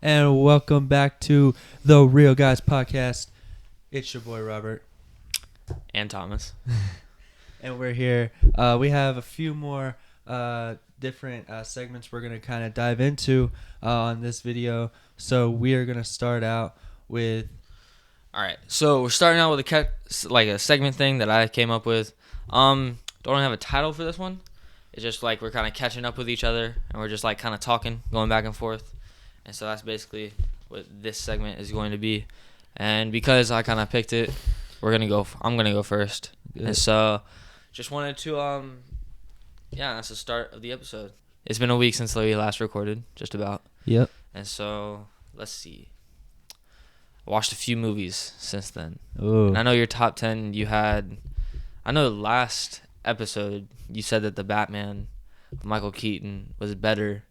and welcome back to the Real Guys Podcast. It's your boy Robert and Thomas, and we're here. We have a few more different segments we're gonna kind of dive into on this video. So we are gonna start out with. All right, so we're starting out with a segment thing that I came up with. Don't have a title for this one. It's just like we're kind of catching up with each other, and we're just like kind of talking, going back and forth. And so that's basically what this segment is going to be. And because I kind of picked it, I'm gonna go first. Good. And so, just wanted to that's the start of the episode. It's been a week since we last recorded, just about. Yep. And so let's see. I watched a few movies since then. Ooh. And I know your top 10 you had. I know the last episode you said that the Batman with Michael Keaton was better.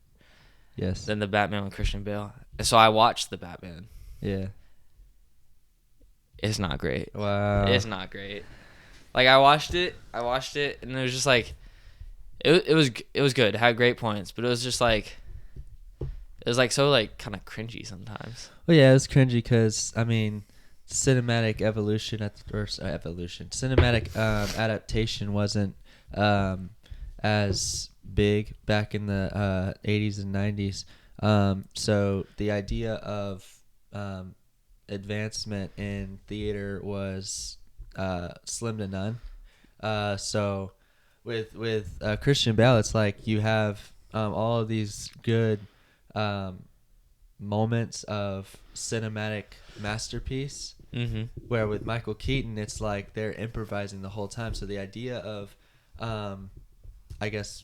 Yes. Than the Batman with Christian Bale. And so I watched the Batman. Yeah. It's not great. Wow. It's not great. Like I watched it, and it was just like, it was good. It had great points, but it was just like, it was like so like kind of cringy sometimes. Well, yeah, it was cringy because cinematic cinematic adaptation wasn't as big back in the 80s and 90s. So the idea of advancement in theater was slim to none. So with Christian Bale, it's like you have all of these good moments of cinematic masterpiece. Mm-hmm. Where with Michael Keaton, it's like they're improvising the whole time. So the idea of, I guess,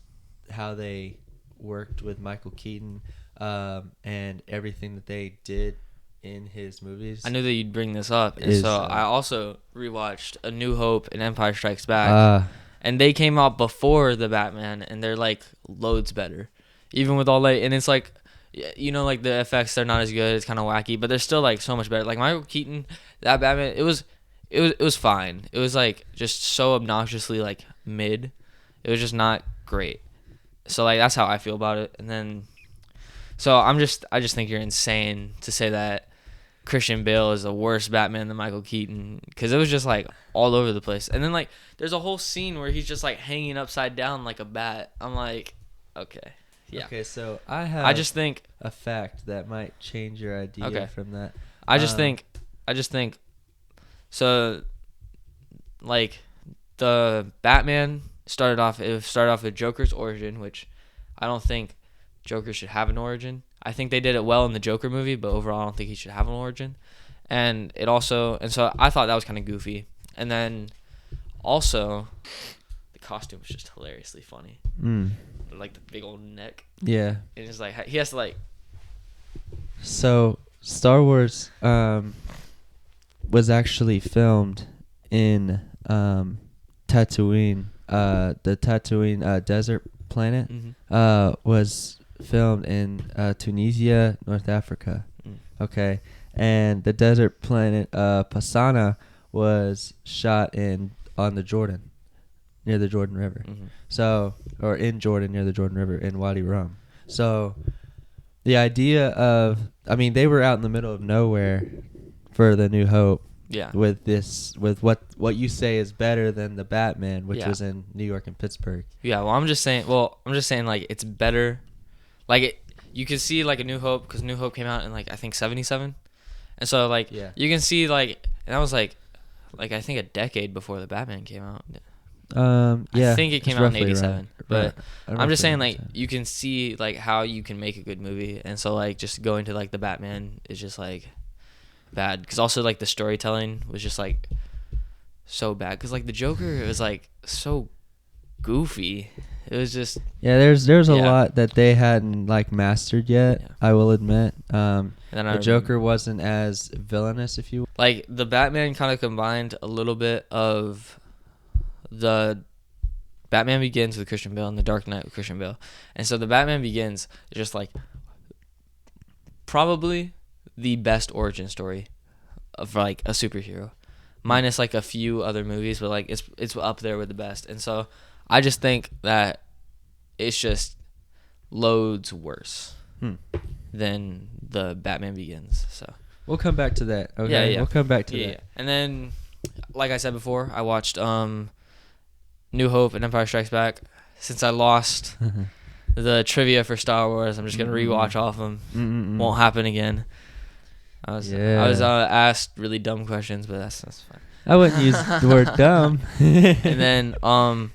how they worked with Michael Keaton and everything that they did in his movies. I knew that you'd bring this up, and so I also rewatched A New Hope and Empire Strikes Back, and they came out before the Batman, and they're like loads better, even with all and it's like, you know, like the effects, they're not as good, it's kind of wacky, but they're still like so much better. Like Michael Keaton, that Batman, it was fine. It was like just so obnoxiously like mid. It was just not great. So like that's how I feel about it. And then, so I just think you're insane to say that Christian Bale is a worse Batman than Michael Keaton, because it was just like all over the place. And then like there's a whole scene where he's just like hanging upside down like a bat. I'm like, okay. Yeah. Okay, so I just think a fact that might change your idea from that. I just think so like the Batman started off with Joker's origin, which I don't think Joker should have an origin. I think they did it well in the Joker movie, but overall I don't think he should have an origin. And so I thought that was kind of goofy. And then also the costume was just hilariously funny. Like the big old neck. Yeah. And it's like he has to like. So Star Wars was actually filmed in Tatooine. The Tatooine desert planet was filmed in Tunisia, North Africa. Okay, and the desert planet Pasana was shot on the Jordan. Near the Jordan River. So, or in Jordan near the Jordan River in Wadi Rum. So the idea of, they were out in the middle of nowhere for the New Hope. Yeah. With what you say is better than the Batman, which was in New York and Pittsburgh. Yeah, I'm just saying like it's better. Like you can see like a New Hope, because New Hope came out in like I think 77. And so like you can see like, and that was like I think a decade before the Batman came out. I think it came out in 87, but I'm just saying like you can see like how you can make a good movie, and so like just going to like the Batman is just like bad, because also like the storytelling was just like so bad, because like the Joker was like so goofy. It was just there's a lot that they hadn't like mastered yet. I will admit. The Joker wasn't as villainous, if you will. Like the Batman kind of combined a little bit of the Batman Begins with Christian Bale and The Dark Knight with Christian Bale. And so the Batman Begins is just like probably the best origin story of like a superhero, minus like a few other movies, but like it's up there with the best. And so I just think that it's just loads worse than the Batman Begins. So we'll come back to that. Okay, we'll come back to that. Yeah. And then, like I said before, I watched New Hope and Empire Strikes Back. Since I lost the trivia for Star Wars, I'm just gonna rewatch all of them. Won't happen again. I was asked really dumb questions, but that's fine. I wouldn't use the word dumb. And then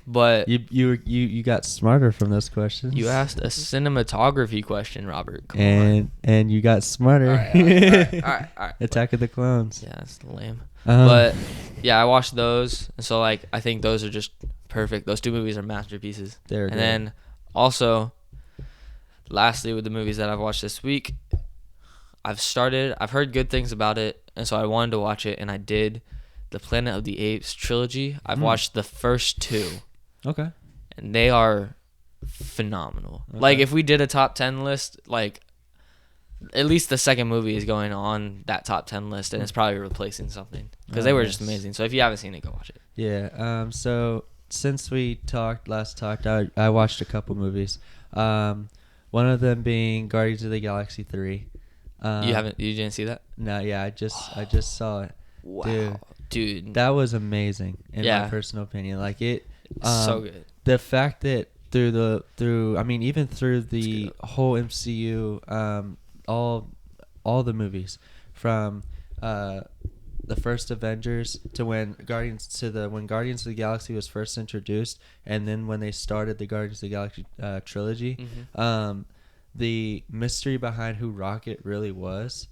but you got smarter from those questions. You asked a cinematography question, Robert. Come on. And you got smarter. All right. Attack of the Clones. Yeah, that's lame. But yeah, I watched those, and so like I think those are just perfect. Those two movies are masterpieces. They're good. Then also, lastly, with the movies that I've watched this week, I've heard good things about it, and so I wanted to watch it, and I did. The Planet of the Apes trilogy. I've watched the first two. Okay. And they are phenomenal. Okay. Like, if we did a top 10 list, like, at least the second movie is going on that top 10 list, and it's probably replacing something. Because they were just amazing. So if you haven't seen it, go watch it. Yeah. So since we last talked, I watched a couple movies. One of them being Guardians of the Galaxy 3. You didn't see that? No, yeah, I just saw it. Wow. Dude, that was amazing in my personal opinion. Like it's so good. The fact that even through the whole MCU, all the movies from the first Avengers to when Guardians of the Galaxy was first introduced, and then when they started the Guardians of the Galaxy trilogy, the mystery behind who Rocket really was,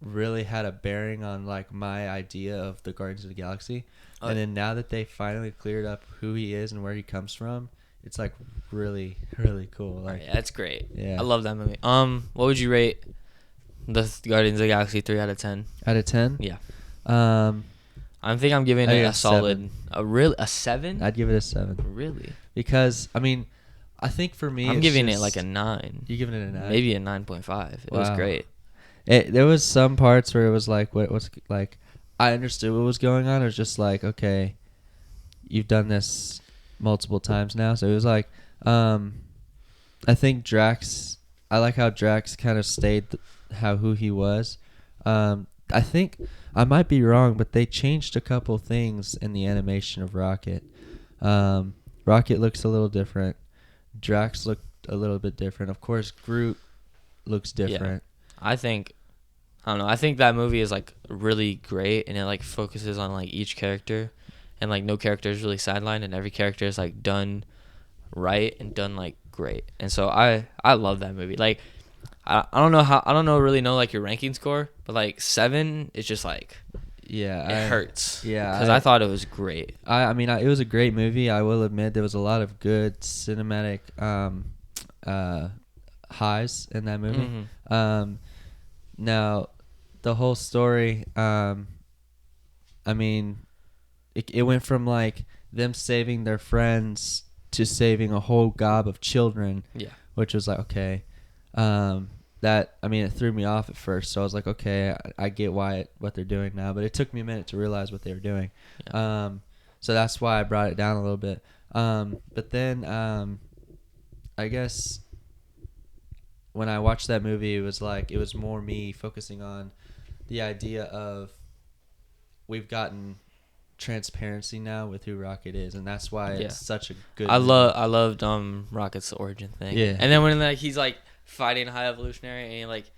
really had a bearing on like my idea of the Guardians of the Galaxy. And then now that they finally cleared up who he is and where he comes from, it's like really, really cool. Like, yeah, that's great. Yeah, I love that movie. What would you rate the Guardians of the Galaxy 3 out of 10? Out of 10? Yeah. I think I'm giving it a solid 7. I'd give it a 7. Really? Because I think for me, I'm giving it like a 9. You giving it a 9? Maybe a 9.5. It was great. There was some parts where it was like, what's like, I understood what was going on. It was just like, okay, you've done this multiple times now. So it was like, I think Drax, I like how Drax kind of stayed who he was. I think, I might be wrong, but they changed a couple things in the animation of Rocket. Rocket looks a little different. Drax looked a little bit different. Of course, Groot looks different. Yeah. I don't know. I think that movie is like really great, and it like focuses on like each character, and like no character is really sidelined, and every character is like done right and done like great. And so I love that movie. Like I don't really know like your ranking score, but like 7 is just like it hurts. Yeah, because I thought it was great. It was a great movie. I will admit there was a lot of good cinematic highs in that movie. Now, the whole story, it went from like them saving their friends to saving a whole gob of children. Yeah. Which was like, okay. It threw me off at first. So I was like, okay, I get what they're doing now. But it took me a minute to realize what they were doing. Yeah. So that's why I brought it down a little bit. But then I guess when I watched that movie, it was more me focusing on the idea of we've gotten transparency now with who Rocket is, and that's why it's such a good movie. I loved Rocket's origin thing. Yeah. And then when like he's like fighting High Evolutionary and he like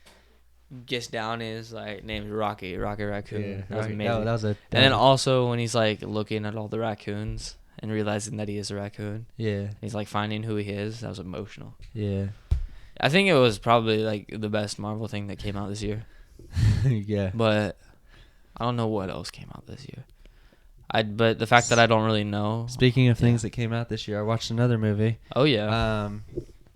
gets down, his like name's Rocket Raccoon. Yeah, that was amazing. And then also when he's like looking at all the raccoons and realizing that he is a raccoon. Yeah. He's like finding who he is. That was emotional. Yeah. I think it was probably like the best Marvel thing that came out this year. Yeah. But I don't know what else came out this year. But the fact that I don't really know. Speaking of things that came out this year, I watched another movie. Oh yeah.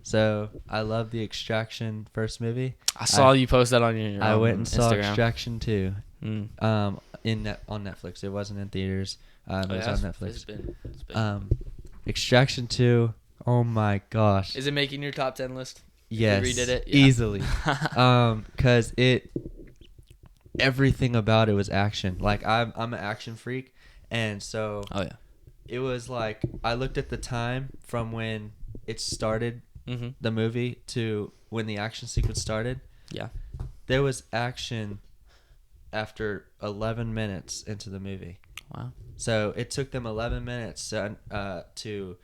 So I love the Extraction first movie. I saw you post that on your I went and Instagram. saw Extraction 2. Mm. On Netflix. It wasn't in theaters. It was on Netflix. It's been. Extraction 2. Oh my gosh. Is it making your top 10 list? Yes. You redid it? Yeah. Easily. Cuz everything about it was action. Like I'm an action freak, and so oh yeah. It was like I looked at the time from when it started the movie to when the action sequence started. Yeah. There was action after 11 minutes into the movie. Wow. So it took them 11 minutes to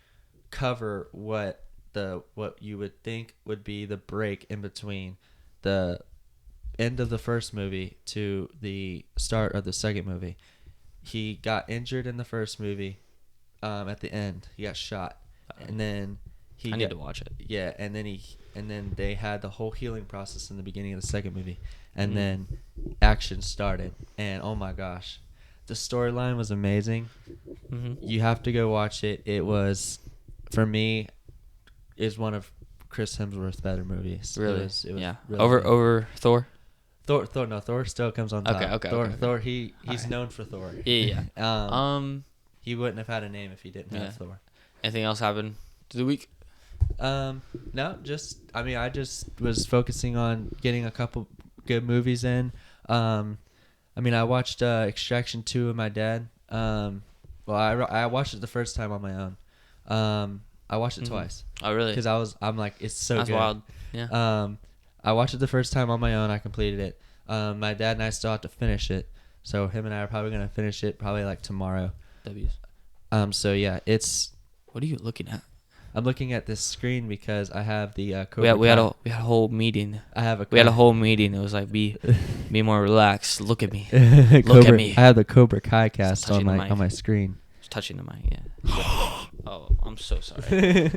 cover what you would think would be the break in between the end of the first movie to the start of the second movie. He got injured in the first movie. At the end, he got shot, and then I need to watch it. Yeah, and then they had the whole healing process in the beginning of the second movie, and then action started, and oh my gosh, the storyline was amazing. You have to go watch it. It was, for me, is one of Chris Hemsworth's better movies. Really? It was yeah. Really over Thor. Thor still comes on top. Okay. Thor. He's known for Thor. Yeah. He wouldn't have had a name if he didn't have Thor. Anything else happened to the week? No, I just was focusing on getting a couple good movies in. I watched Extraction 2 with my dad. I watched it the first time on my own. I watched it twice. Oh, really? Because I'm like, it's so That's good. Wild. Yeah. I watched it the first time on my own. I completed it. My dad and I still have to finish it. So him and I are probably going to finish it probably like tomorrow. W's. So yeah, it's... What are you looking at? I'm looking at this screen because I have the Cobra we had a whole meeting. We had a whole meeting. It was like be more relaxed. Look at me. Look at me. I have the Cobra Kai cast on my screen. Just touching the mic. Yeah. Oh, I'm so sorry.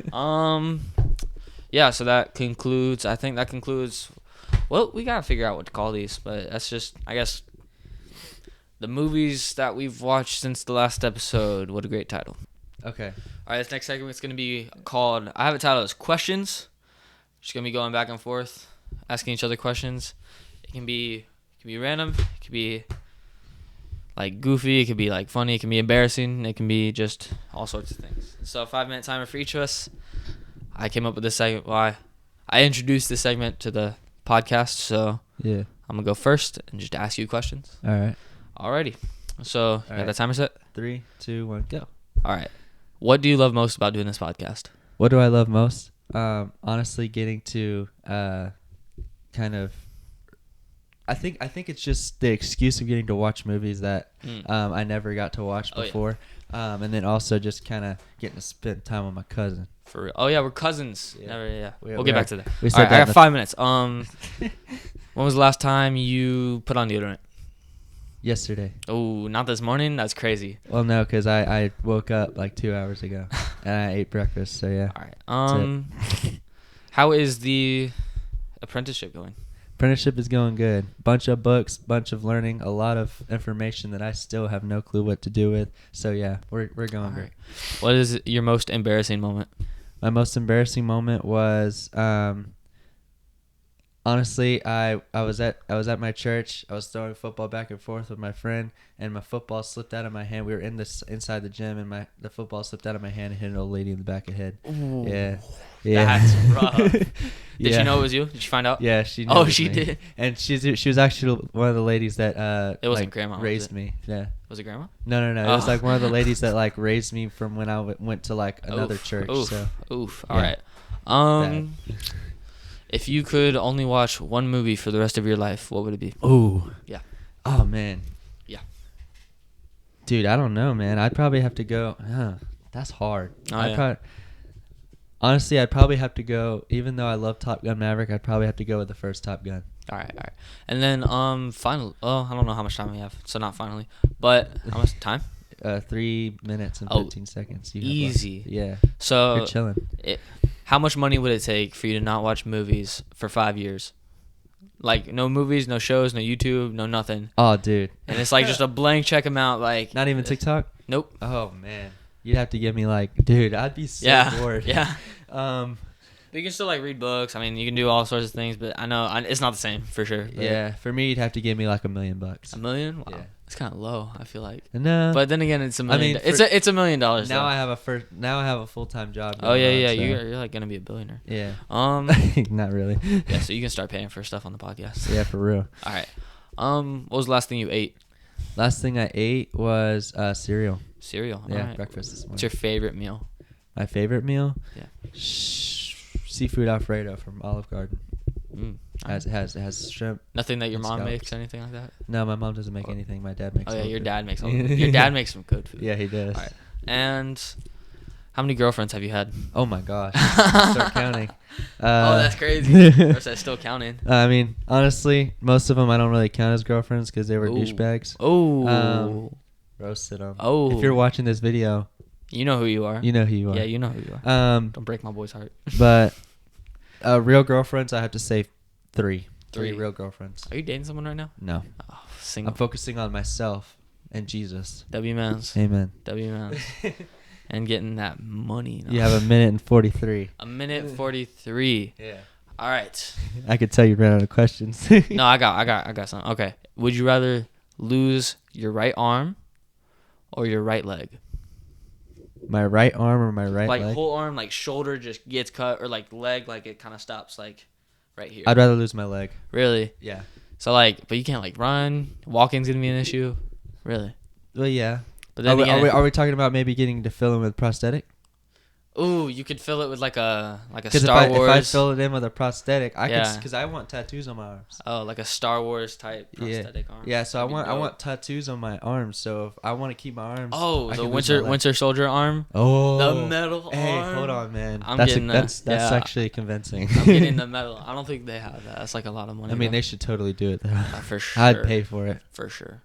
Yeah. So that concludes. I think that concludes. Well, we gotta figure out what to call these, but that's just, I guess, the movies that we've watched since the last episode. What a great title. Okay. All right, this next segment is going to be called, I have it titled as Questions. Just going to be going back and forth, asking each other questions. It can be random. It could be like goofy. It could be like funny. It can be embarrassing. It can be just all sorts of things. So 5-minute timer for each of us. I came up with this segment. I introduced this segment to the podcast. So yeah, I'm going to go first and just ask you questions. All right. Alrighty. So you got that timer set? 3, 2, 1, go. All right. What do you love most about doing this podcast? What do I love most? Honestly, getting to kind of... I think it's just the excuse of getting to watch movies that I never got to watch before. Yeah. And then also just kind of getting to spend time with my cousin. For real. Oh, yeah, we're cousins. Yeah. We'll get back to that. We All right, I got 5 minutes. When was the last time you put on deodorant? Yesterday. Oh, not this morning? That's crazy. Well, no, because I woke up like 2 hours ago and I ate breakfast. So yeah. All right. How is the apprenticeship going? Apprenticeship is going good. Bunch of books, bunch of learning, a lot of information that I still have no clue what to do with. So yeah, we're going great. What is your most embarrassing moment? My most embarrassing moment was honestly, I was at my church. I was throwing football back and forth with my friend, and my football slipped out of my hand. We were inside the gym, and the football slipped out of my hand and hit an old lady in the back of the head. Ooh, yeah. That's rough. Did she know it was you? Did she find out? Yeah, she knew. Oh, she did. And she was actually one of the ladies that it wasn't grandma, raised me. Yeah. Was it grandma? No. It was like one of the ladies that like raised me from when I went to like another church. Oof. All right. If you could only watch one movie for the rest of your life, what would it be? Ooh. Yeah. Oh, man. Yeah. Dude, I don't know, man. I'd probably have to go. That's hard. Honestly, I'd probably have to go, even though I love Top Gun Maverick, I'd probably have to go with the first Top Gun. All right. And then, final. Oh, I don't know how much time we have, so not finally. But how much time? 3 minutes and 15 seconds. Easy. Yeah. So you're chilling. How much money would it take for you to not watch movies for 5 years? Like, no movies, no shows, no YouTube, no nothing. Oh, dude. And it's like just a blank check amount. Like, not even TikTok? Nope. Oh, man. You'd have to give me like, dude, I'd be so bored. Yeah. You can still like read books. I mean, you can do all sorts of things, but I know it's not the same for sure. Yeah. For me, you'd have to give me like $1 million. $1 million? Wow. Yeah. It's kind of low, I feel like. No. But then again, it's $1 million. I mean, it's $1 million. Now though. I have a full-time job. Oh yeah. So. You're like gonna be a billionaire. Yeah. Not really. Yeah. So you can start paying for stuff on the podcast. Yeah, for real. All right. What was the last thing you ate? Last thing I ate was cereal. Cereal. Yeah, right. breakfast this morning. What's your favorite meal? My favorite meal? Yeah. seafood Alfredo from Olive Garden. It has shrimp. Nothing that your mom makes, anything like that? No, my mom doesn't make anything. My dad makes. Oh yeah, your dad makes all. Your dad makes some good food. Yeah, he does. All right. And how many girlfriends have you had? Oh my gosh, start counting. Oh, that's crazy. Or is that still counting? I mean, honestly, most of them I don't really count as girlfriends because they were douchebags. Oh. Roasted them. Oh. If you're watching this video, you know who you are. You know who you are. Yeah, you know who you are. Don't break my boy's heart. But real girlfriends, I have to say three. Three real girlfriends. Are you dating someone right now? No. Oh, single. I'm focusing on myself and Jesus. W-mans. Amen. W-mans. And getting that money. You have 1:43. 1:43. Yeah. All right. I could tell you ran out of questions. No, I got some. Okay. Would you rather lose your right arm or your right leg? My right arm or my right leg? Like whole arm, like shoulder just gets cut, or like leg, like it kind of stops, like right here. I'd rather lose my leg. Really? Yeah. So like, but you can't like run. Walking's gonna be an issue. Really? Well, yeah. But then are we talking about maybe getting to fill in with prosthetic? Ooh, you could fill it with like a Star Wars. If I fill it in with a prosthetic, I could, because I want tattoos on my arms. Oh, like a Star Wars type prosthetic arm. Yeah, so I want tattoos on my arms. So if I want to keep my arms. Oh, the Winter Soldier arm. Oh, the metal arm. Hey, hold on, man. That's actually convincing. I'm getting the metal. I don't think they have that. That's like a lot of money. I mean, they should totally do it though. For sure. I'd pay for it. For sure.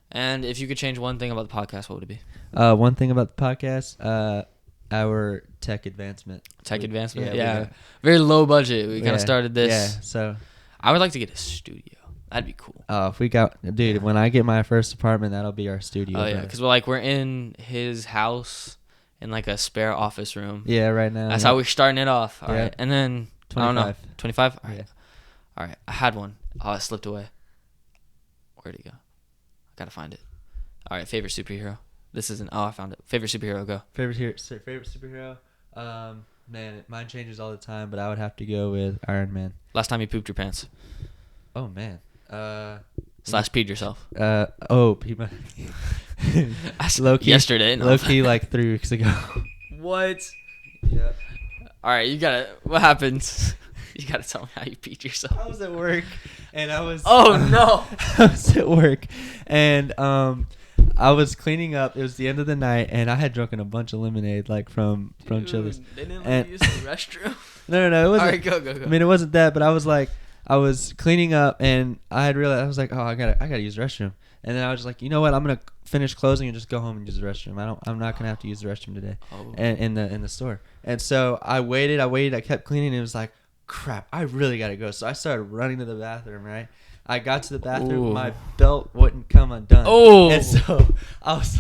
And if you could change one thing about the podcast, what would it be? One thing about the podcast, our tech advancement. Yeah. Very low budget. We kind of started this. Yeah, so. I would like to get a studio. That'd be cool. Oh, if we got... Dude, when I get my first apartment, that'll be our studio. Oh, yeah, because we're in his house in like a spare office room. Yeah, right now. That's how we're starting it off. All right. And then... 25. I don't know. 25? All right. Yeah. All right. I had one. Oh, it slipped away. Where'd it go? I gotta find it. All right. Favorite superhero? This isn't... Oh, I found it. Favorite superhero, go. Favorite superhero? Man, mine changes all the time, but I would have to go with Iron Man. Last time you pooped your pants? Oh, man. Slash peed yourself? Peed my... Low-key. Yesterday. No. Low-key like 3 weeks ago. What? Yep. All right, you gotta... What happened? You gotta tell me how you peed yourself. I was at work, and I was... Oh, no. I was at work, and I was cleaning up. It was the end of the night, and I had drunken a bunch of lemonade, like from Chili's. They didn't let you use the restroom? No. It wasn't. All right, go. I mean, it wasn't that, but I was cleaning up, and I had realized, I was like, oh, I gotta use the restroom. And then I was like, you know what? I'm gonna finish closing and just go home and use the restroom. I'm not gonna have to use the restroom today, and in the store. And so I waited. I kept cleaning, and it was like, crap, I really gotta go. So I started running to the bathroom, right? I got to the bathroom, my belt wouldn't come undone. Oh. And so I was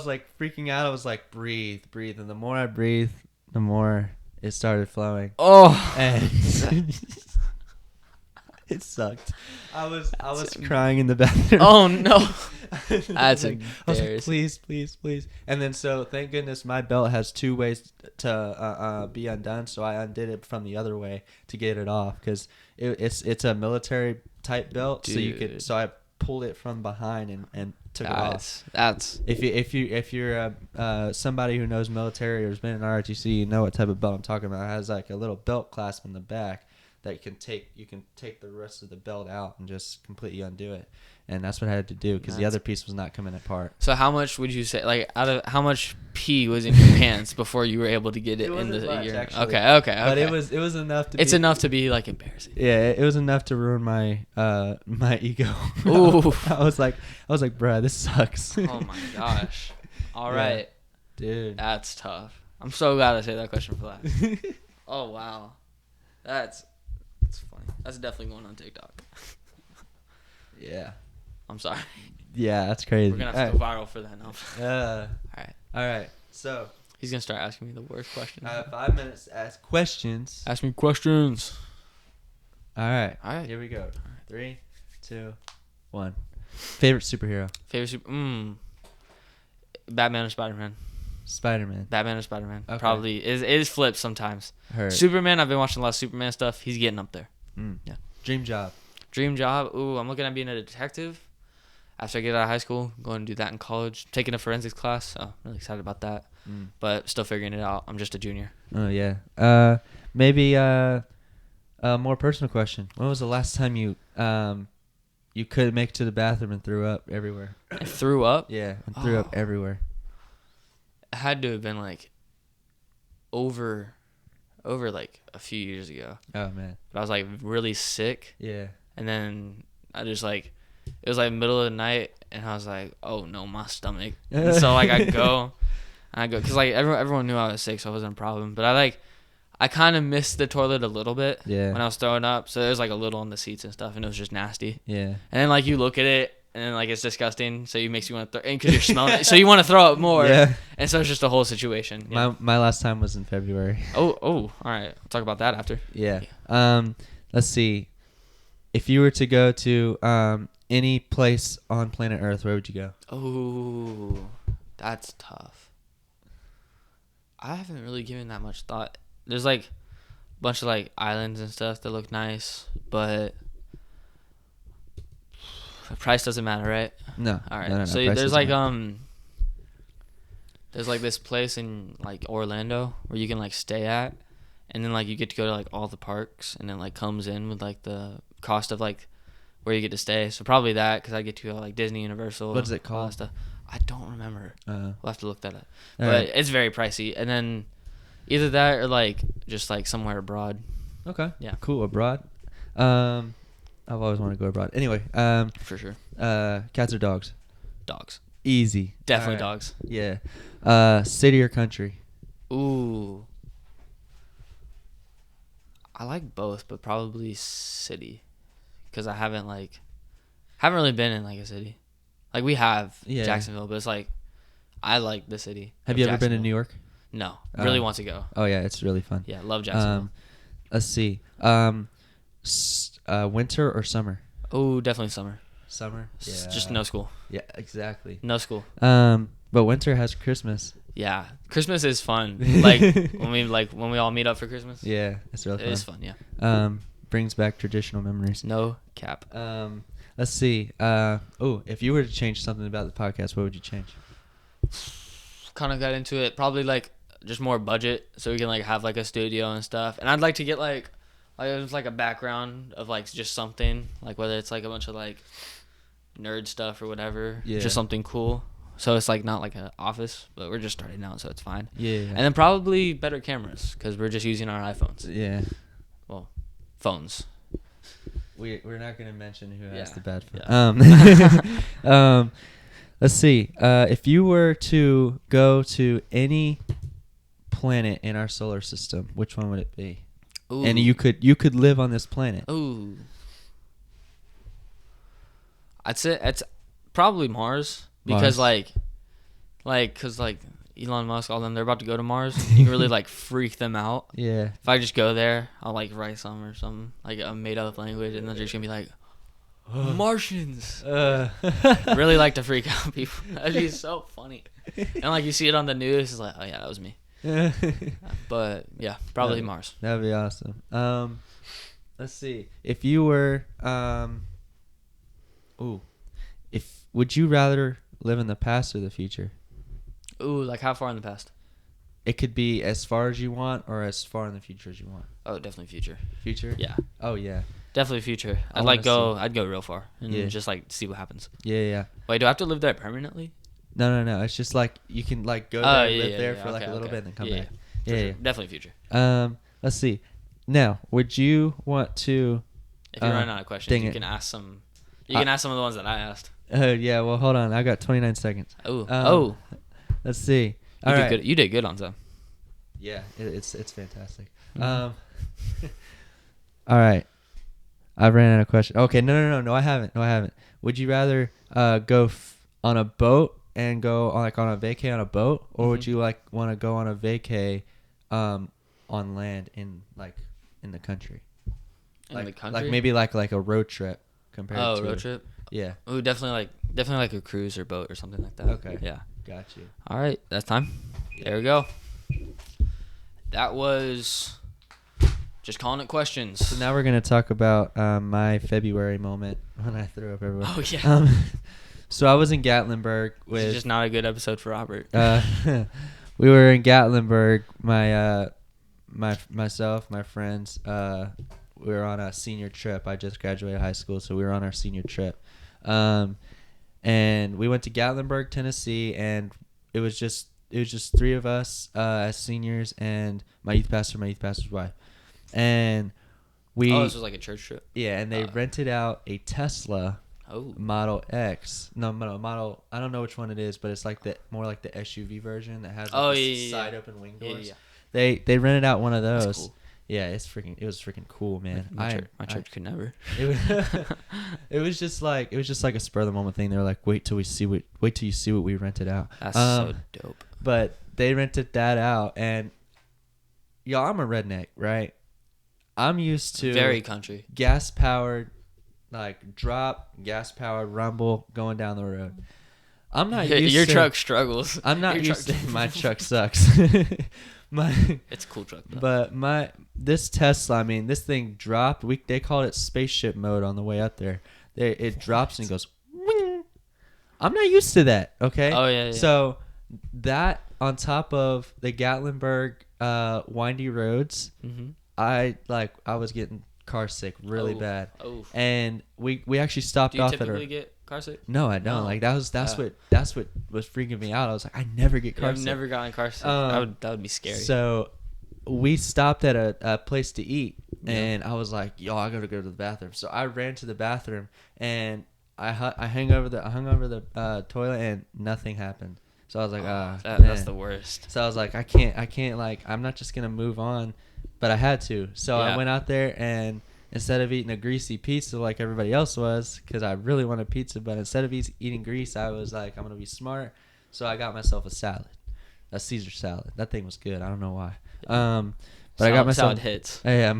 like freaking out. I was like, breathe. And the more I breathed, the more it started flowing. Oh. And it sucked. I was crying in the bathroom. Oh no. That's embarrassing. I was like, please. And then so thank goodness my belt has 2 ways to be undone. So I undid it from the other way to get it off because it's a military type belt. Dude. So I pulled it from behind and took it off. That's if you're somebody who knows military or has been in ROTC, you know what type of belt I'm talking about. It has like a little belt clasp in the back that you can take the rest of the belt out and just completely undo it. And that's what I had to do because the other piece was not coming apart. So how much would you say, like, out of how much pee was in your pants before you were able to get it into your? Actually. Okay. But it was enough to. It's enough to be like embarrassing. Yeah, it was enough to ruin my my ego. Ooh. I was like, bruh, this sucks. Oh my gosh. All right, dude. That's tough. I'm so glad I saved that question for last. Oh wow, that's funny. That's definitely going on TikTok. Yeah. I'm sorry. Yeah, that's crazy. We're going to have to go viral for that now. All right. So. He's going to start asking me the worst questions. I have 5 minutes to ask questions. Ask me questions. All right. Here we go. 3, 2, 1. Favorite superhero? Batman or Spider-Man? Spider-Man. Batman or Spider-Man. Okay. Probably. It is flipped sometimes. Heard. Superman, I've been watching a lot of Superman stuff. He's getting up there. Yeah. Dream job? Dream job? Ooh, I'm looking at being a detective. after I get out of high school, going to do that in college. Taking a forensics class. So I'm really excited about that. But still figuring it out. I'm just a junior. Oh, yeah. Maybe a more personal question. When was the last time you couldn't make it to the bathroom and threw up everywhere? I threw up? Yeah, and threw up everywhere. It had to have been like over like a few years ago. Oh, man. But I was like really sick. Yeah. And then I just like, it was like middle of the night and I was like, oh no, my stomach. And so like I go, cause like everyone knew I was sick, so it wasn't a problem. But I kind of missed the toilet a little bit when I was throwing up. So there was like a little on the seats and stuff and it was just nasty. Yeah. And then like you look at it and then like it's disgusting. So it makes you want to throw, and cause you're smelling it. So you want to throw up more. Yeah. And so it's just a whole situation. My last time was in February. Oh, all right. We'll talk about that after. Yeah. Let's see. If you were to go to any place on planet Earth, where would you go? Oh, that's tough. I haven't really given that much thought. There's like a bunch of like islands and stuff that look nice, but the price doesn't matter, right? No. All right. No, So there's like there's like this place in like Orlando where you can like stay at, and then like you get to go to like all the parks, and then like comes in with like the cost of like where you get to stay. So probably that, because I get to go like Disney, Universal. What is it called? Stuff. I don't remember. We'll have to look that up. All but right. it's very pricey. And then either that or like just like somewhere abroad. Okay. Yeah. Cool. Abroad. I've always wanted to go abroad. Anyway. For sure. Cats or dogs? Dogs. Easy. Definitely All right. dogs. Yeah. City or country? Ooh. I like both, but probably city, because I haven't really been in like a city. Like we have Jacksonville, but it's like I like the city. Have you ever been in New York? No. Really want to go. Oh yeah, it's really fun. Yeah, love Jacksonville. Let's see. Winter or summer? Oh, definitely summer. Summer. Yeah. Just no school. Yeah, exactly. No school. But winter has Christmas. Yeah, Christmas is fun. Like when we all meet up for Christmas. Yeah, it's really fun. It is fun. Yeah. Brings back traditional memories. No cap. Let's see. If you were to change something about the podcast, what would you change? Kind of got into it. Probably like just more budget, so we can like have like a studio and stuff. And I'd like to get like it's like a background of like just something, like whether it's like a bunch of like nerd stuff or whatever. Yeah. Just something cool. So it's like not like an office, but we're just starting out, so it's fine. Yeah. And then probably better cameras, because we're just using our iPhones. Yeah. Well, phones. We're not gonna mention who has the bad phone. Yeah. Let's see. If you were to go to any planet in our solar system, which one would it be? Ooh. And you could live on this planet. Ooh. I'd say it's probably Mars, because because Elon Musk, all them, they're about to go to Mars. You can really like freak them out. Yeah. If I just go there, I'll like write some or something, like a made up language, and they're just gonna be like, Martians. Really like to freak out people. That'd be so funny. And like you see it on the news, it's like, oh yeah, that was me. But yeah, probably Mars. That'd be awesome. Let's see. If you were would you rather live in the past or the future? Ooh, like how far in the past? It could be as far as you want or as far in the future as you want. Oh, definitely future. Future? Yeah. Oh yeah. Definitely future. I'd go real far and just like see what happens. Yeah. Wait, do I have to live there permanently? No. It's just like you can like go there and live there for like a little bit and then come back. Yeah. Definitely future. Let's see. Now, would you want to? If you're running out of questions, you can ask some. You can ask some of the ones that I asked. Yeah. Well, hold on. I got 29 seconds. Oh. Let's see. You did good on some. Yeah, it's fantastic. All right. I've ran out of questions. Okay, no, I haven't. Would you rather go on a boat and go on a vacay on a boat, or would you like want to go on a vacay on land in the country? In the country? Like maybe like a road trip compared to. Oh, road trip? Yeah. Ooh, definitely like a cruise or boat or something like that. Okay. Yeah. Got you. All right, that's time. There we go. That was just calling it questions. So now we're gonna talk about my February moment when I threw up everywhere. Oh yeah. So I was in Gatlinburg with. It's just not a good episode for Robert. We were in Gatlinburg. Myself, my friends. We were on a senior trip. I just graduated high school, so we were on our senior trip. And we went to Gatlinburg, Tennessee, and it was just three of us as seniors and my youth pastor's wife. And this was like a church trip? Yeah, and they rented out a Tesla Model X. No, Model, I don't know which one it is, but it's like more like the SUV version that has side open wing doors. Yeah. They rented out one of those. That's cool. Yeah, it was freaking cool, man. My church could never. It was just like a spur of the moment thing. They were like, wait till you see what we rented out. That's so dope. But they rented that out, and y'all, I'm a redneck, right? I'm used to very country, gas powered, like drop gas powered rumble going down the road. I'm not used your to, truck struggles. I'm not used to my truck sucks. It's a cool truck though. But this Tesla, I mean, this thing dropped. They called it spaceship mode on the way up there. It drops and it goes. Wing. I'm not used to that. Okay. Oh yeah. So that on top of the Gatlinburg windy roads, I was getting car sick really bad. Oh. And we actually stopped off at. Do you typically get car sick? No, I don't. Like that's what was freaking me out. I was like, I never get car sick. I've never gotten car sick. That would be scary. So we stopped at a place to eat, and I was like, yo, I gotta go to the bathroom. So I ran to the bathroom, and I hung over the toilet, and nothing happened. So I was like, that's the worst. So I was like, I can't like, I'm not just gonna move on, but I had to. So I went out there, and instead of eating a greasy pizza like everybody else was, because I really wanted pizza, but instead of eating grease, I was like, I'm gonna be smart. So I got myself a salad, a Caesar salad. That thing was good. I don't know why. But I got myself salad hits. Yeah,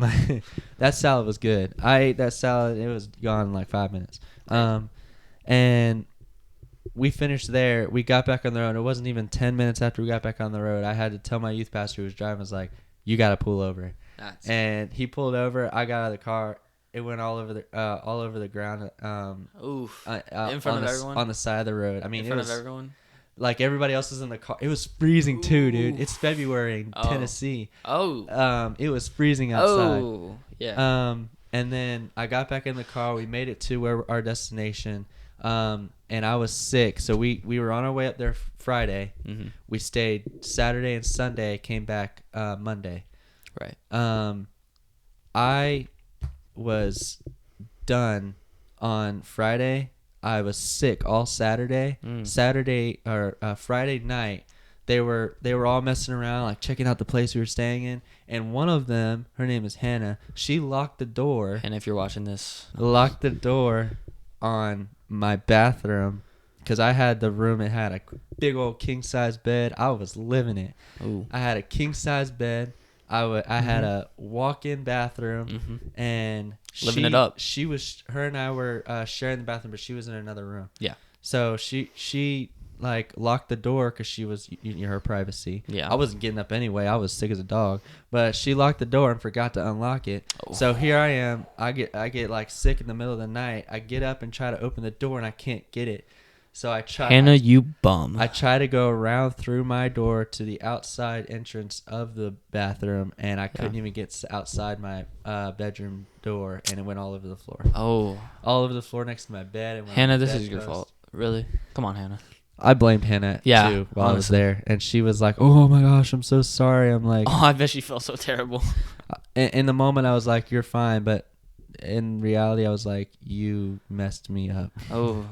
that salad was good. I ate that salad. It was gone in like 5 minutes. And we finished there. We got back on the road. It wasn't even 10 minutes after we got back on the road. I had to tell my youth pastor who was driving, I was like, you got to pull over. And he pulled over. I got out of the car. It went all over the ground. In front of everyone? On the side of the road. I mean, in front of everyone? Like everybody else was in the car. It was freezing too, dude. It's February in Tennessee. It was freezing outside. And then I got back in the car. We made it to our destination. And I was sick, so we were on our way up there Friday. Mm-hmm. We stayed Saturday and Sunday. Came back Monday. Right. I was done on Friday. I was sick all Saturday. Friday night, they were all messing around, like checking out the place we were staying in. And one of them, her name is Hannah. She locked the door. And if you're watching this, locked the door on my bathroom, because I had the room. It had a big old king size bed. I was living it. Ooh. I had a king size bed. I had a walk-in bathroom, and living it up. Her and I were sharing the bathroom, but she was in another room. Yeah. So she like locked the door because she was her privacy. Yeah. I wasn't getting up anyway. I was sick as a dog, but she locked the door and forgot to unlock it. Oh. So here I am. I get like sick in the middle of the night. I get up and try to open the door, and I can't get it. So I try. Hannah, you bum. I try to go around through my door to the outside entrance of the bathroom, and I couldn't even get outside my bedroom door, and it went all over the floor. Oh. All over the floor next to my bed. And Hannah, this is your fault. Really? Come on, Hannah. I blamed Hannah too while I was there, and she was like, "Oh my gosh, I'm so sorry." I'm like, "Oh, I bet she felt so terrible." In the moment, I was like, "You're fine," but in reality, I was like, "You messed me up." Oh,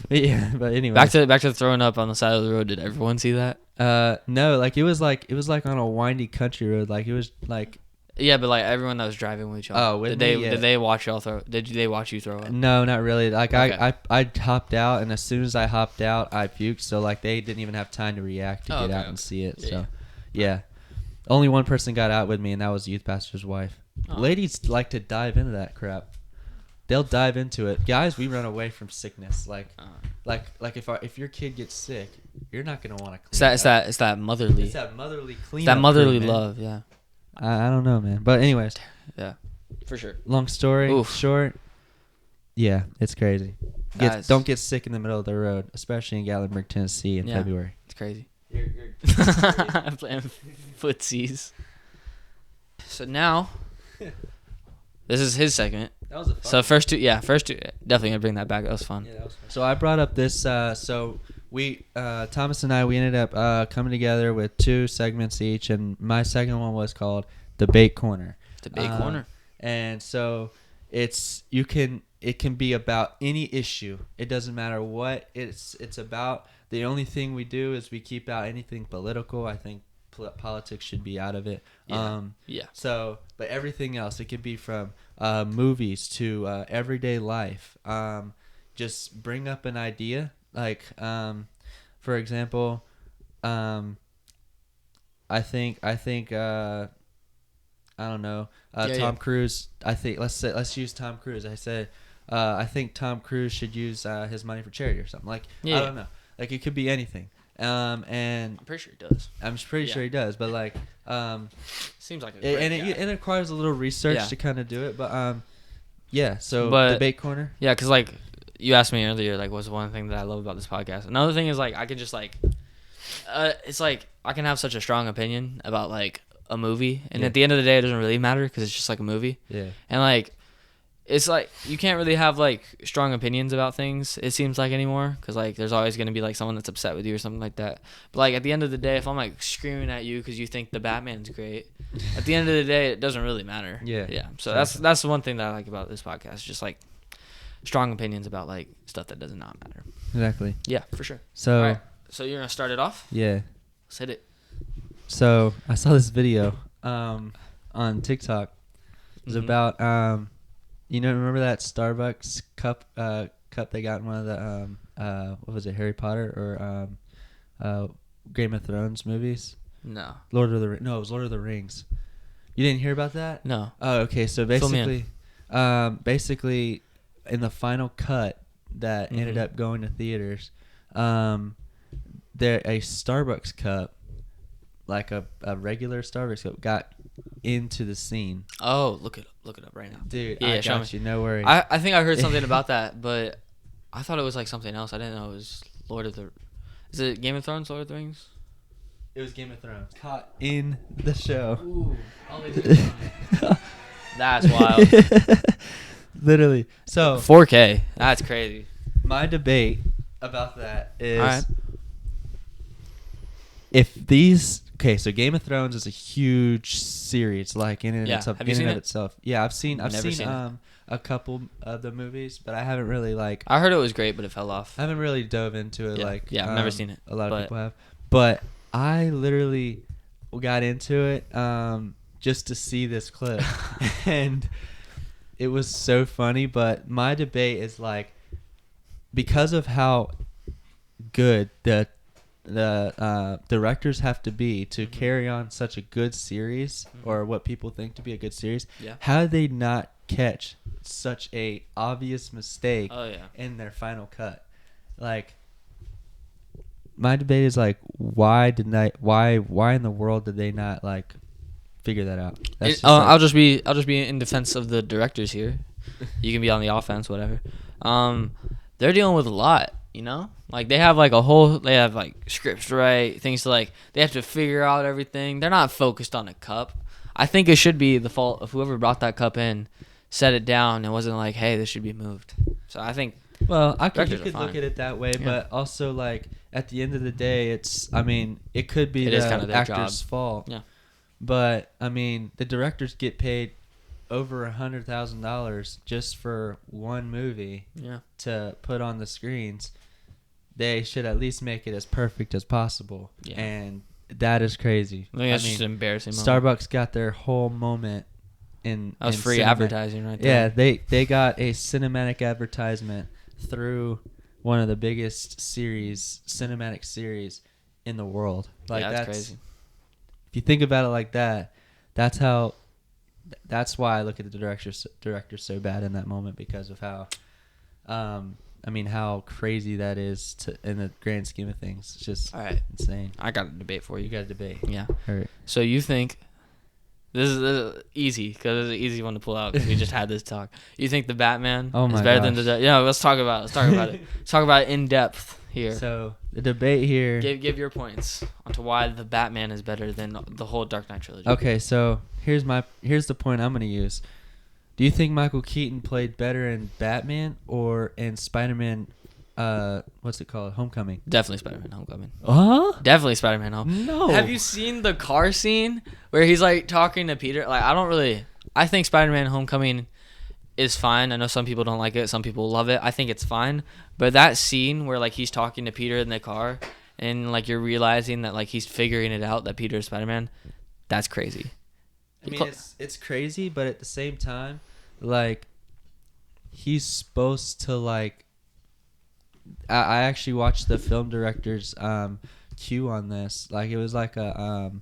yeah. But anyway, back to throwing up on the side of the road. Did everyone see that? No. Like it was like on a windy country road. Like it was like. Yeah, but like everyone that was driving with y'all. Oh, with me, yeah. Did they watch y'all throw? Did they watch you throw up? No, not really. Like okay. I hopped out, and as soon as I hopped out, I puked. So like they didn't even have time to react to get out and see it. Yeah, so yeah. Only one person got out with me, and that was the youth pastor's wife. Oh. Ladies like to dive into that crap. They'll dive into it. Guys, we run away from sickness. Like if your kid gets sick, you're not gonna want to clean. It's that motherly. It's that motherly clean. That motherly love. Yeah. I don't know, man. But anyways. Yeah, for sure. Long story short. Yeah, it's crazy. Don't get sick in the middle of the road, especially in Gatlinburg, Tennessee in February. It's crazy. You're playing footsies. So now, this is his segment. That was a fun So first two, definitely gonna bring that back. That was fun. Yeah, that was fun. So I brought up this. So we, Thomas and I, we ended up coming together with 2 segments each, and my second one was called Debate Corner. Debate Corner. And so it can be about any issue. It doesn't matter what it's about. The only thing we do is we keep out anything political. I think politics should be out of it. So, but everything else, it could be from movies to everyday life. Just bring up an idea. Like, for example, I think I don't know. Tom Cruise. I think let's use Tom Cruise. I said I think Tom Cruise should use his money for charity or something. Like I don't know. Like it could be anything. And I'm pretty sure he does. I'm pretty sure he does. But like seems like it requires a little research to kind of do it. But So debate corner. Yeah, because like you asked me earlier, like what's one thing that I love about this podcast. Another thing is like I can just like it's like I can have such a strong opinion about like a movie, and at the end of the day it doesn't really matter because it's just like a movie. And like it's like you can't really have like strong opinions about things, it seems like, anymore, because like there's always going to be like someone that's upset with you or something like that. But like at the end of the day, if I'm like screaming at you because you think the Batman's great, at the end of the day it doesn't really matter. So that's the one thing that I like about this podcast, just like strong opinions about like stuff that does not matter. Exactly. Yeah, for sure. So all right, so you're gonna start it off? Let's hit it. So I saw this video on TikTok. It was about remember that Starbucks cup they got in one of the what was it, Harry Potter or Game of Thrones movies? No. It was Lord of the Rings. You didn't hear about that? No. Oh, okay. So basically in the final cut that ended up going to theaters, there a Starbucks cup, like a regular Starbucks cup, got into the scene. Oh, look it up right now, dude. I got you. No worries. I think I heard something about that, but I thought it was like something else. I didn't know it was Is it Game of Thrones, Lord of the Rings? It was Game of Thrones. Caught in the show. Ooh, that's wild. Literally. So 4K. That's crazy. My debate about that is, all right, if these. Okay, so Game of Thrones is a huge series, like in and of itself. Yeah, I've seen a couple of the movies, but I haven't really like. I heard it was great, but it fell off. I haven't really dove into it I've never seen it. A lot of people have, but I literally got into it just to see this clip, and it was so funny. But my debate is like, because of how good the directors have to be to carry on such a good series, or what people think to be a good series. How did they not catch such a obvious mistake in their final cut? Like, my debate is like, why in the world did they not like figure that out? I'll just be in defense of the directors here. You can be on the offense, whatever. They're dealing with a lot, you know? Like, they have like scripts to write, things to like, they have to figure out everything. They're not focused on a cup. I think it should be the fault of whoever brought that cup in, set it down, and wasn't like, hey, this should be moved. So I think, you could look at it that way, but also like at the end of the day, it could be the actor's fault. Yeah. But I mean, the directors get paid over $100,000 just for one movie to put on the screens. They should at least make it as perfect as possible. And that is crazy. I think that's just an embarrassing moment. Starbucks got their whole moment in free advertising right there. Yeah, they got a cinematic advertisement through one of the biggest cinematic series in the world. Like, that's crazy. If you think about it like that, that's why I look at the director so bad in that moment, because of how how crazy that is in the grand scheme of things. It's just insane. I got a debate for you. You got a debate. Yeah. All right. So you think This is easy because it's an easy one to pull out because we just had this talk. You think the Batman is gosh. better than the... Yeah, let's talk about it. Let's talk about it. Let's talk about it in depth here. So the debate here... Give your points onto why the Batman is better than the whole Dark Knight trilogy. Okay, so here's the point I'm going to use. Do you think Michael Keaton played better in Batman or in Spider-Man, what's it called, Homecoming? Definitely Spider-Man Homecoming. Huh? Definitely Spider-Man Homecoming. No. Have you seen the car scene where he's like talking to Peter? Like, I think Spider-Man Homecoming is fine. I know some people don't like it. Some people love it. I think it's fine. But that scene where like he's talking to Peter in the car and like you're realizing that like he's figuring it out that Peter is Spider-Man, that's crazy. I mean, it's crazy, but at the same time, like, he's supposed to, like... I actually watched the film director's cue on this. Like, it was like a...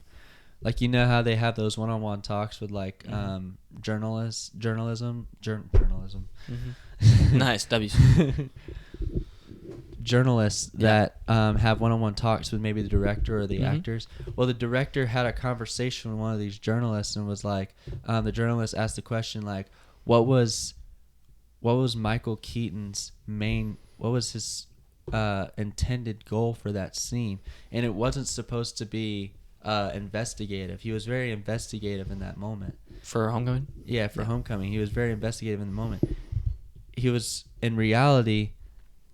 like, you know how they have those one-on-one talks with, like, journalism? Mm-hmm. Nice, W's. Journalists that have one-on-one talks with maybe the director or the actors. Well, the director had a conversation with one of these journalists and was like, the journalist asked the question like, what was Michael Keaton's what was his intended goal for that scene? And it wasn't supposed to be investigative. He was very investigative in that moment. For Homecoming? Yeah, for Homecoming. He was very investigative in the moment. He was, in reality...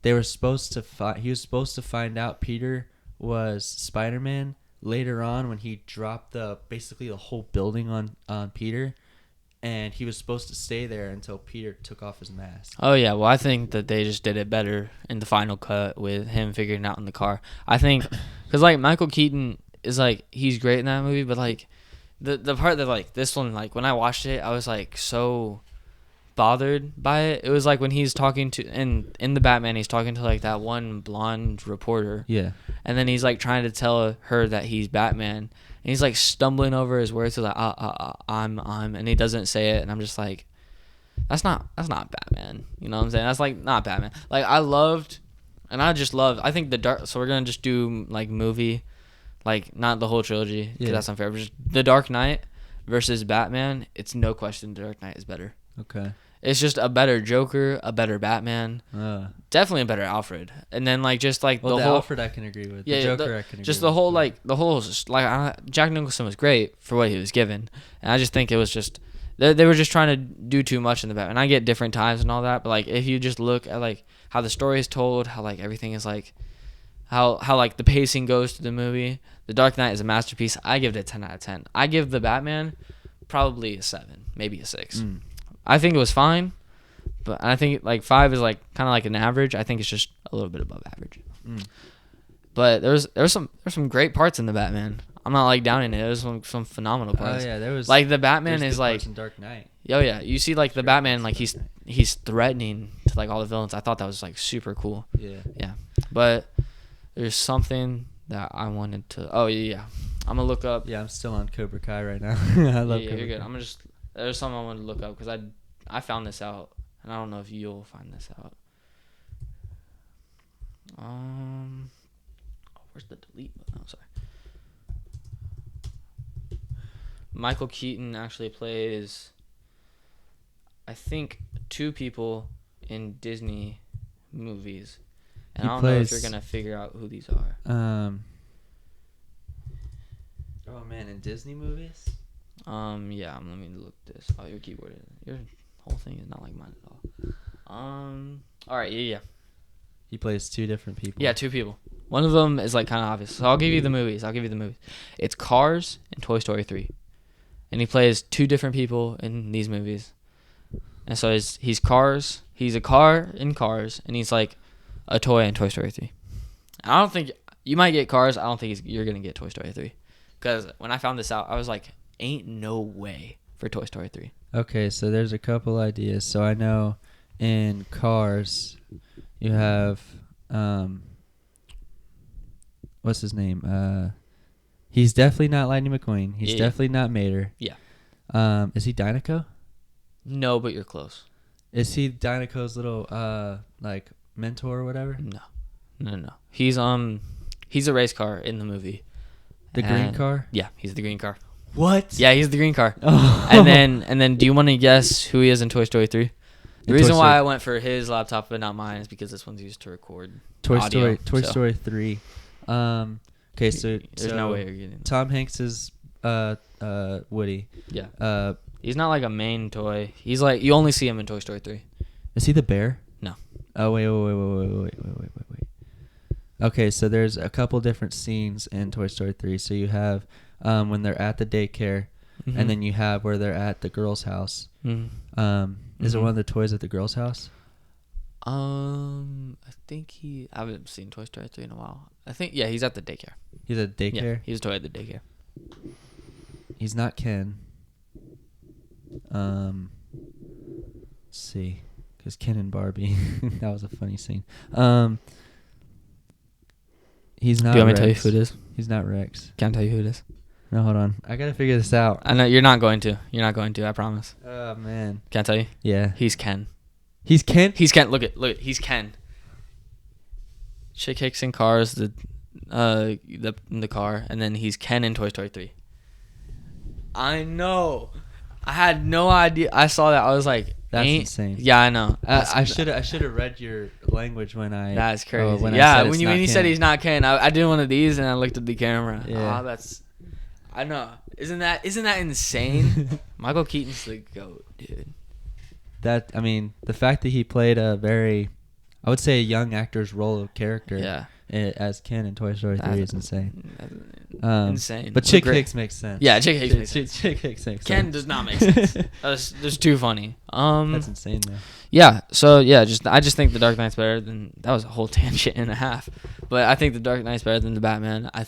He was supposed to find out Peter was Spider-Man later on when he dropped basically the whole building on Peter, and he was supposed to stay there until Peter took off his mask. Oh yeah, well I think that they just did it better in the final cut with him figuring it out in the car. I think because like Michael Keaton is like he's great in that movie, but like the part that like this one like when I watched it I was like so bothered by it. It was like when he's talking to in the Batman, he's talking to like that one blonde reporter. Yeah. And then he's like trying to tell her that he's Batman, and he's like stumbling over his words. He's like, I'm, and he doesn't say it, and I'm just like, that's not Batman. You know what I'm saying? That's like not Batman. Like I think the Dark. So we're gonna just do like movie, like not the whole trilogy because that's unfair. But just the Dark Knight versus Batman. It's no question the Dark Knight is better. Okay. It's just a better Joker, a better Batman, definitely a better Alfred, and then like just like the whole Alfred I can agree with. Yeah, the Joker I can agree just with. The whole Jack Nicholson was great for what he was given, and I just think it was just they were just trying to do too much in the Batman. I get different times and all that, but like if you just look at like how the story is told, how like everything is like how like the pacing goes to the movie, The Dark Knight is a masterpiece. I give it a 10 out of 10. I give the Batman probably a 7, maybe a 6. I think it was fine, but I think like 5 is like kind of like an average. I think it's just a little bit above average. But there's some great parts in the Batman. I'm not like downing it. There's some phenomenal parts. Oh yeah, there was like the Batman is like in Dark Knight. Oh yeah, you see like the Batman like he's threatening to like all the villains. I thought that was like super cool. Yeah. But there's something that I wanted to. Oh yeah. I'm gonna look up. Yeah, I'm still on Cobra Kai right now. I love Cobra you're good. Kai. There's something I wanted to look up because I found this out, and I don't know if you'll find this out. Where's the delete button? Oh, sorry. Michael Keaton actually plays, I think, 2 people in Disney movies, and I don't know if you're gonna figure out who these are. Oh man, in Disney movies? Yeah, let me look this. Oh, your keyboard, your whole thing is not like mine at all. All right, yeah. He plays 2 different people. Yeah, 2 people. One of them is like kind of obvious. So I'll give you the movies. It's Cars and Toy Story 3, and he plays 2 different people in these movies. And so he's Cars. He's a car in Cars, and he's like a toy in Toy Story 3. I don't think you might get Cars. I don't think you're gonna get Toy Story 3, because when I found this out, I was like, ain't no way for Toy Story 3. Okay, so there's a couple ideas. So I know in Cars, you have what's his name? He's definitely not Lightning McQueen. He's definitely not Mater. Yeah. Is he Dinoco? No, but you're close. Is he Dinoco's little like mentor or whatever? No. He's a race car in the movie. The green car? Yeah, he's the green car. What? Yeah, he's the green car. Oh. And then, do you want to guess who he is in Toy Story 3? The reason why I went for his laptop but not mine is because this one's used to record Toy Story 3. Okay, so there's no way you're getting Tom Hanks is Woody. Yeah. He's not like a main toy. He's like, you only see him in Toy Story 3. Is he the bear? No. Oh wait. Okay, so there's a couple different scenes in Toy Story 3. So you have when they're at the daycare, and then you have where they're at the girl's house. Is it one of the toys at the girl's house? I think I haven't seen Toy Story 3 in a while. I think, yeah, he's at the daycare. He's at the daycare? Yeah, he's a toy at the daycare. He's not Ken. Let's see. Because Ken and Barbie. That was a funny scene. He's not Rex. Do you want me to tell you who it is? He's not Rex. Can't tell you who it is. No, hold on. I got to figure this out. I know, you're not going to. I promise. Oh, man. Can't tell you? Yeah. He's Ken. He's Ken? He's Ken. Look it. He's Ken. Chick Hicks in Cars, the car, and then he's Ken in Toy Story 3. I know. I had no idea. I saw that. I was like, that's insane. Yeah, I know. I should have read your language when I. That's crazy. When you said he's not Ken, I did one of these and I looked at the camera. Yeah. That's. I know. Isn't that insane? Michael Keaton's the GOAT, dude. The fact that he played a very, I would say, a young actor's role of character. Yeah. As Ken in Toy Story 3 is insane. Insane. But Chick Hicks makes sense. Yeah, Chick Hicks makes sense. Chick Hicks makes sense. Ken does not make sense. That's too funny. That's insane, though. Yeah. So yeah, I just think the Dark Knight's better than. That was a whole tangent and a half, but I think the Dark Knight's better than the Batman. I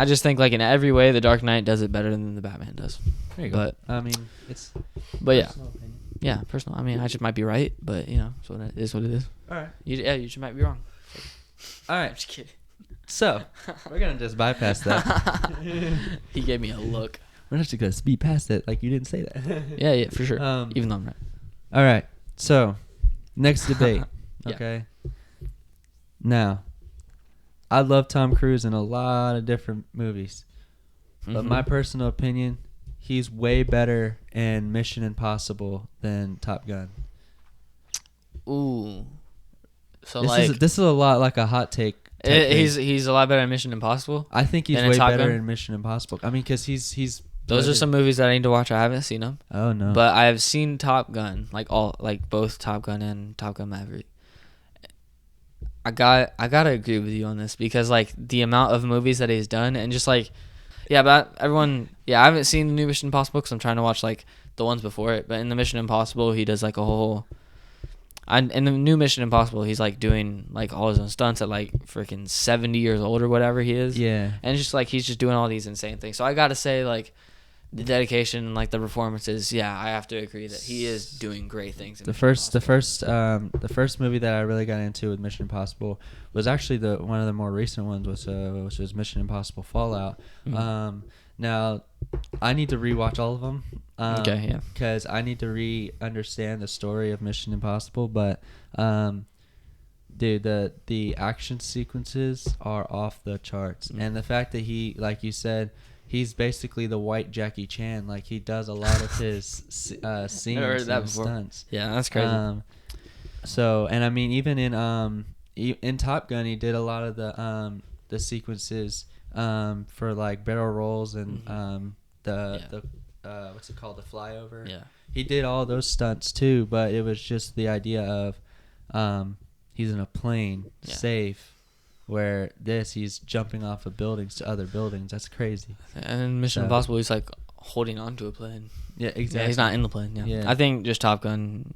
just think like in every way the Dark Knight does it better than the Batman does. There you go. But it's. But yeah. Opinion. Yeah, personal. I just might be right, but so it is what it is. All right. You just might be wrong. All right. I'm just kidding. So, we're going to just bypass that. He gave me a look. We're just going to speed past it like you didn't say that. Yeah, for sure. Even though I'm right. All right. So, next debate. Yeah. Okay. Now, I love Tom Cruise in a lot of different movies. But my personal opinion, he's way better in Mission Impossible than Top Gun. Ooh. So this is a lot like a hot take. He's a lot better in Mission Impossible. I think he's way better in Mission Impossible. Because he's. Those are some movies that I need to watch. I haven't seen them. Oh no! But I have seen Top Gun, both Top Gun and Top Gun Maverick. I gotta agree with you on this because the amount of movies that he's done and just but everyone, I haven't seen the new Mission Impossible because I'm trying to watch the ones before it. But in the Mission Impossible, he does a whole. In the new Mission Impossible, he's doing all his own stunts at freaking 70 years old or whatever he is. Yeah. And it's just he's just doing all these insane things. So I gotta say the dedication and the performances. Yeah, I have to agree that he is doing great things. The first movie that I really got into with Mission Impossible was actually one of the more recent ones, which was Mission Impossible Fallout. Mm-hmm. Now, I need to rewatch all of them. Okay, yeah. Because I need to understand the story of Mission Impossible, but dude, the action sequences are off the charts, and the fact that he, like you said, he's basically the white Jackie Chan. He does a lot of his scenes and stunts. Yeah, that's crazy. So, and even in Top Gun, he did a lot of the sequences for barrel rolls and the what's it called, the flyover. Yeah, he did all those stunts too, but it was just the idea of he's in a plane, safe. Where he's jumping off of buildings to other buildings. That's crazy. And in Mission Impossible, he's holding on to a plane. Yeah, exactly. Yeah, he's not in the plane. Yeah. I think just Top Gun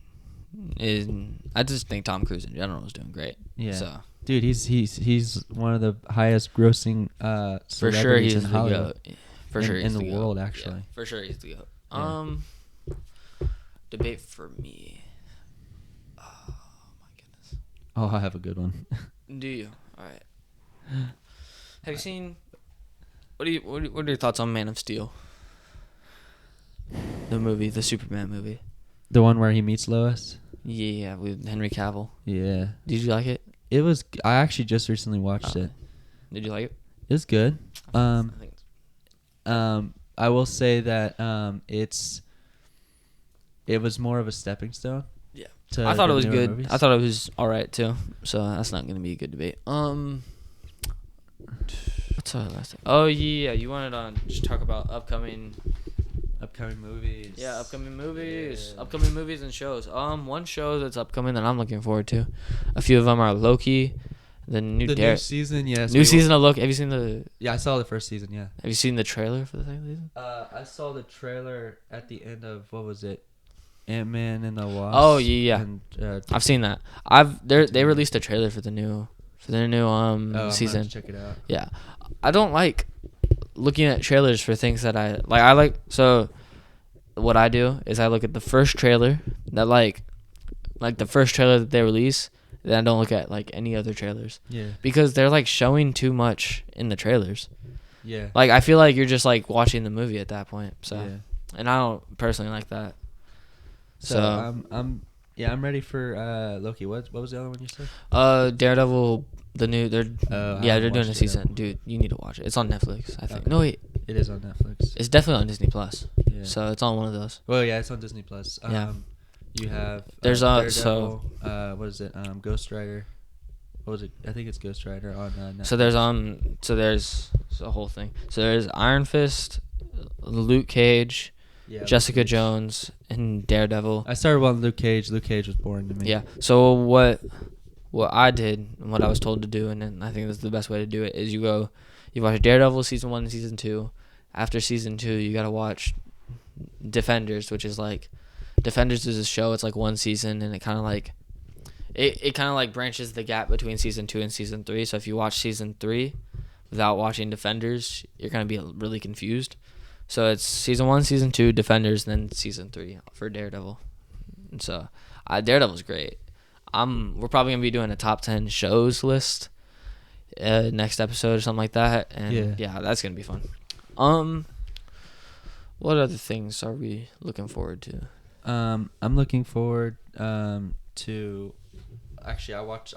is. I just think Tom Cruise in general is doing great. Yeah. So. Dude, he's one of the highest grossing for sure he's in Hollywood. The goat. For sure in he's the world actually. Yeah, for sure he's the goat. Yeah. Debate for me. Oh my goodness. Oh, I have a good one. Do you? All right. Have you seen? What are your thoughts on Man of Steel? The movie, the Superman movie. The one where he meets Lois. Yeah, with Henry Cavill. Yeah. Did you like it? It was. I actually just recently watched it. Did you like it? It was good. I will say that it was more of a stepping stone. Yeah. I thought it was good. Movies. I thought it was all right too. So that's not gonna be a good debate. What's our last? Oh yeah, you wanted to just talk about upcoming movies. Yeah, upcoming movies. Yeah. Upcoming movies and shows. One show that's upcoming that I'm looking forward to. A few of them are Loki, the new season. Yes. New season of Loki. Have you seen the? Yeah, I saw the first season. Yeah. Have you seen the trailer for the second season? I saw the trailer at the end of what was it? Ant-Man and the Wasp. Oh yeah. And, I've seen that. They released a trailer for their new season. I'm gonna check it out. Yeah, I don't like looking at trailers for things that I like. I like so. What I do is I look at the first trailer that like the first trailer that they release. Then I don't look at like any other trailers. Yeah. Because they're like showing too much in the trailers. Yeah. Like I feel like you're just like watching the movie at that point. So. Yeah. And I don't personally like that. So I'm ready for Loki. What was the other one you said? Daredevil, the new they're doing a season. Dude, you need to watch it. It's on Netflix, I think. Okay. No wait. It is on Netflix. It's definitely on Disney Plus. Yeah. So it's on one of those. Well, yeah, it's on Disney Plus. Yeah. You have there's Daredevil, what is it? Ghost Rider. What was it? I think it's Ghost Rider on Netflix. So there's a whole thing. So there's Iron Fist, Luke Cage, Jessica Jones, and Daredevil. I started on Luke Cage. Luke Cage was boring to me. Yeah. So what I did and what I was told to do, and then I think that's the best way to do it, is you watch Daredevil season 1 and season 2. After season 2, you gotta watch Defenders, which is like Defenders is a show. It's like one season, and it kind of like branches the gap between season 2 and season 3. So if you watch season 3 without watching Defenders, you're gonna be really confused. So it's season 1, season 2, Defenders, then season 3 for Daredevil. And so Daredevil's great. We're probably gonna be doing a top 10 shows list next episode or something like that, and yeah, that's gonna be fun. What other things are we looking forward to? I'm looking forward to. Actually, I watched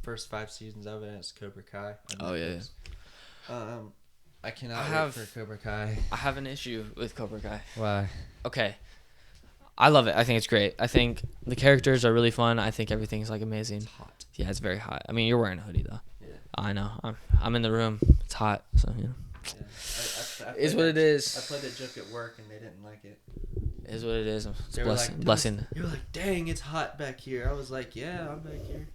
first 5 seasons of it. It's Cobra Kai. Oh yeah. I cannot wait for Cobra Kai. I have an issue with Cobra Kai. Why? Okay. I love it. I think it's great. I think the characters are really fun. I think everything's like amazing. It's hot. Yeah, it's very hot. I mean, you're wearing a hoodie though. Yeah. I know. I'm in the room. It's hot. So yeah. Is what it is. I played the joke at work and they didn't like it. Is what it is. It's blessing. You were like, dang, it's hot back here. I was like, yeah, I'm back here.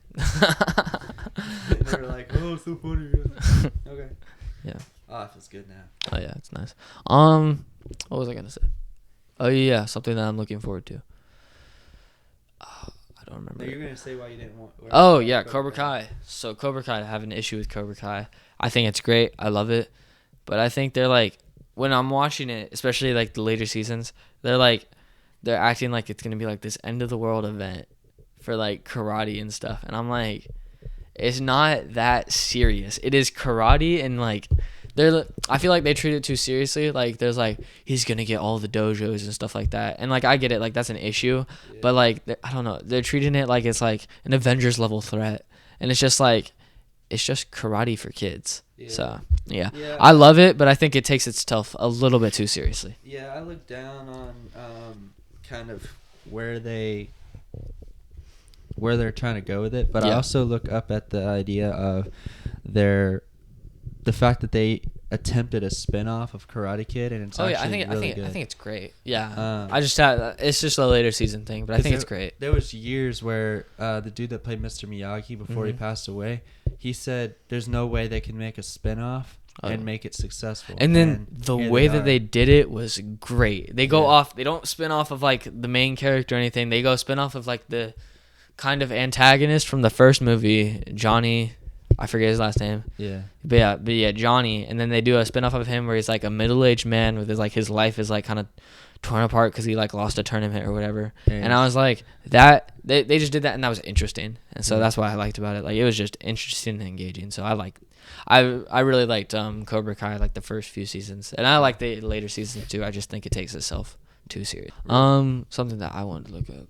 And they were like, oh, so funny. Okay. Yeah. Oh, it feels good now. Oh yeah, it's nice. What was I gonna say? Oh yeah, something that I'm looking forward to. I don't remember. No, you're gonna say why you didn't want. Oh yeah, Cobra Kai. So Cobra Kai, I have an issue with Cobra Kai. I think it's great. I love it, but I think they're like, when I'm watching it, especially like the later seasons, they're acting like it's gonna be like this end of the world event for like karate and stuff, and I'm like, it's not that serious. It is karate, and like I feel like they treat it too seriously. Like there's like, he's gonna get all the dojos and stuff like that, and like I get it, like that's an issue, but like I don't know, they're treating it like it's like an Avengers level threat, and it's just like, it's just karate for kids. So yeah, I love it, but I think it takes itself a little bit too seriously. Yeah, I look down on kind of where they're trying to go with it, but I also look up at the idea of the fact that they attempted a spin-off of Karate Kid, and it's I think it's great. Yeah, it's just a later season thing, but I think it's great. There was years where the dude that played Mr. Miyagi before he passed away, he said there's no way they can make a spin-off and make it successful. And then the way that they did it was great. They go off. They don't spin off of like the main character or anything. They go spin off of like the kind of antagonist from the first movie, Johnny. I forget his last name. Yeah. But yeah, Johnny. And then they do a spinoff of him where he's like a middle-aged man with his life is like kind of torn apart because he like lost a tournament or whatever. Yeah. And I was like, that they just did that, and that was interesting. And so that's what I liked about it. Like it was just interesting and engaging. So I really liked Cobra Kai, like the first few seasons, and I like the later seasons too. I just think it takes itself too serious. Something that I wanted to look up.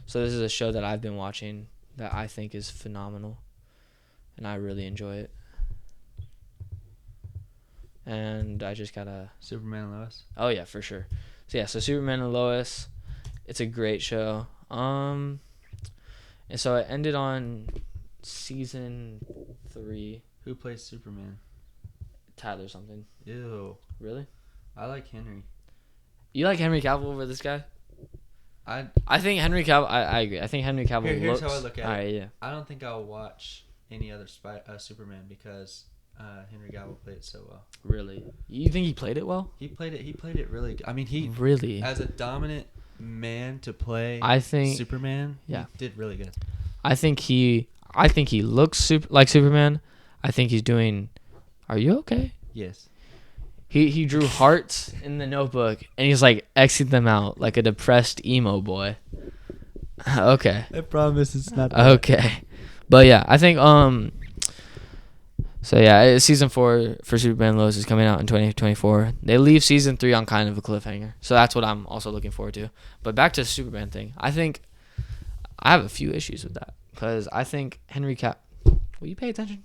So this is a show that I've been watching that I think is phenomenal, and I really enjoy it. and I just gotta Superman and Lois. Oh yeah, for sure. So Superman and Lois, it's a great show. And so it ended on season 3. Who plays Superman? Tyler something. Ew. Really? I like Henry. You like Henry Cavill over this guy? I think Henry Cavill. I agree. I think Henry Cavill Here's looks. how I look at it. Alright, yeah. I don't think I'll watch any other Superman because Henry Cavill played it so well. Really? You think he played it well? He played it really good. I mean, he really, as a dominant man to play I think Superman, yeah, he did really good. I think he looks like Superman. I think he's doing. Are you okay? Yes. He drew hearts in the notebook and he's like Xing them out like a depressed emo boy. Okay. I promise it's not that. Okay. But yeah, I think so yeah, season 4 for Superman and Lois is coming out in 2024. They leave season 3 on kind of a cliffhanger. So that's what I'm also looking forward to. But back to the Superman thing. I think I have a few issues with that cuz I think Henry Will you pay attention?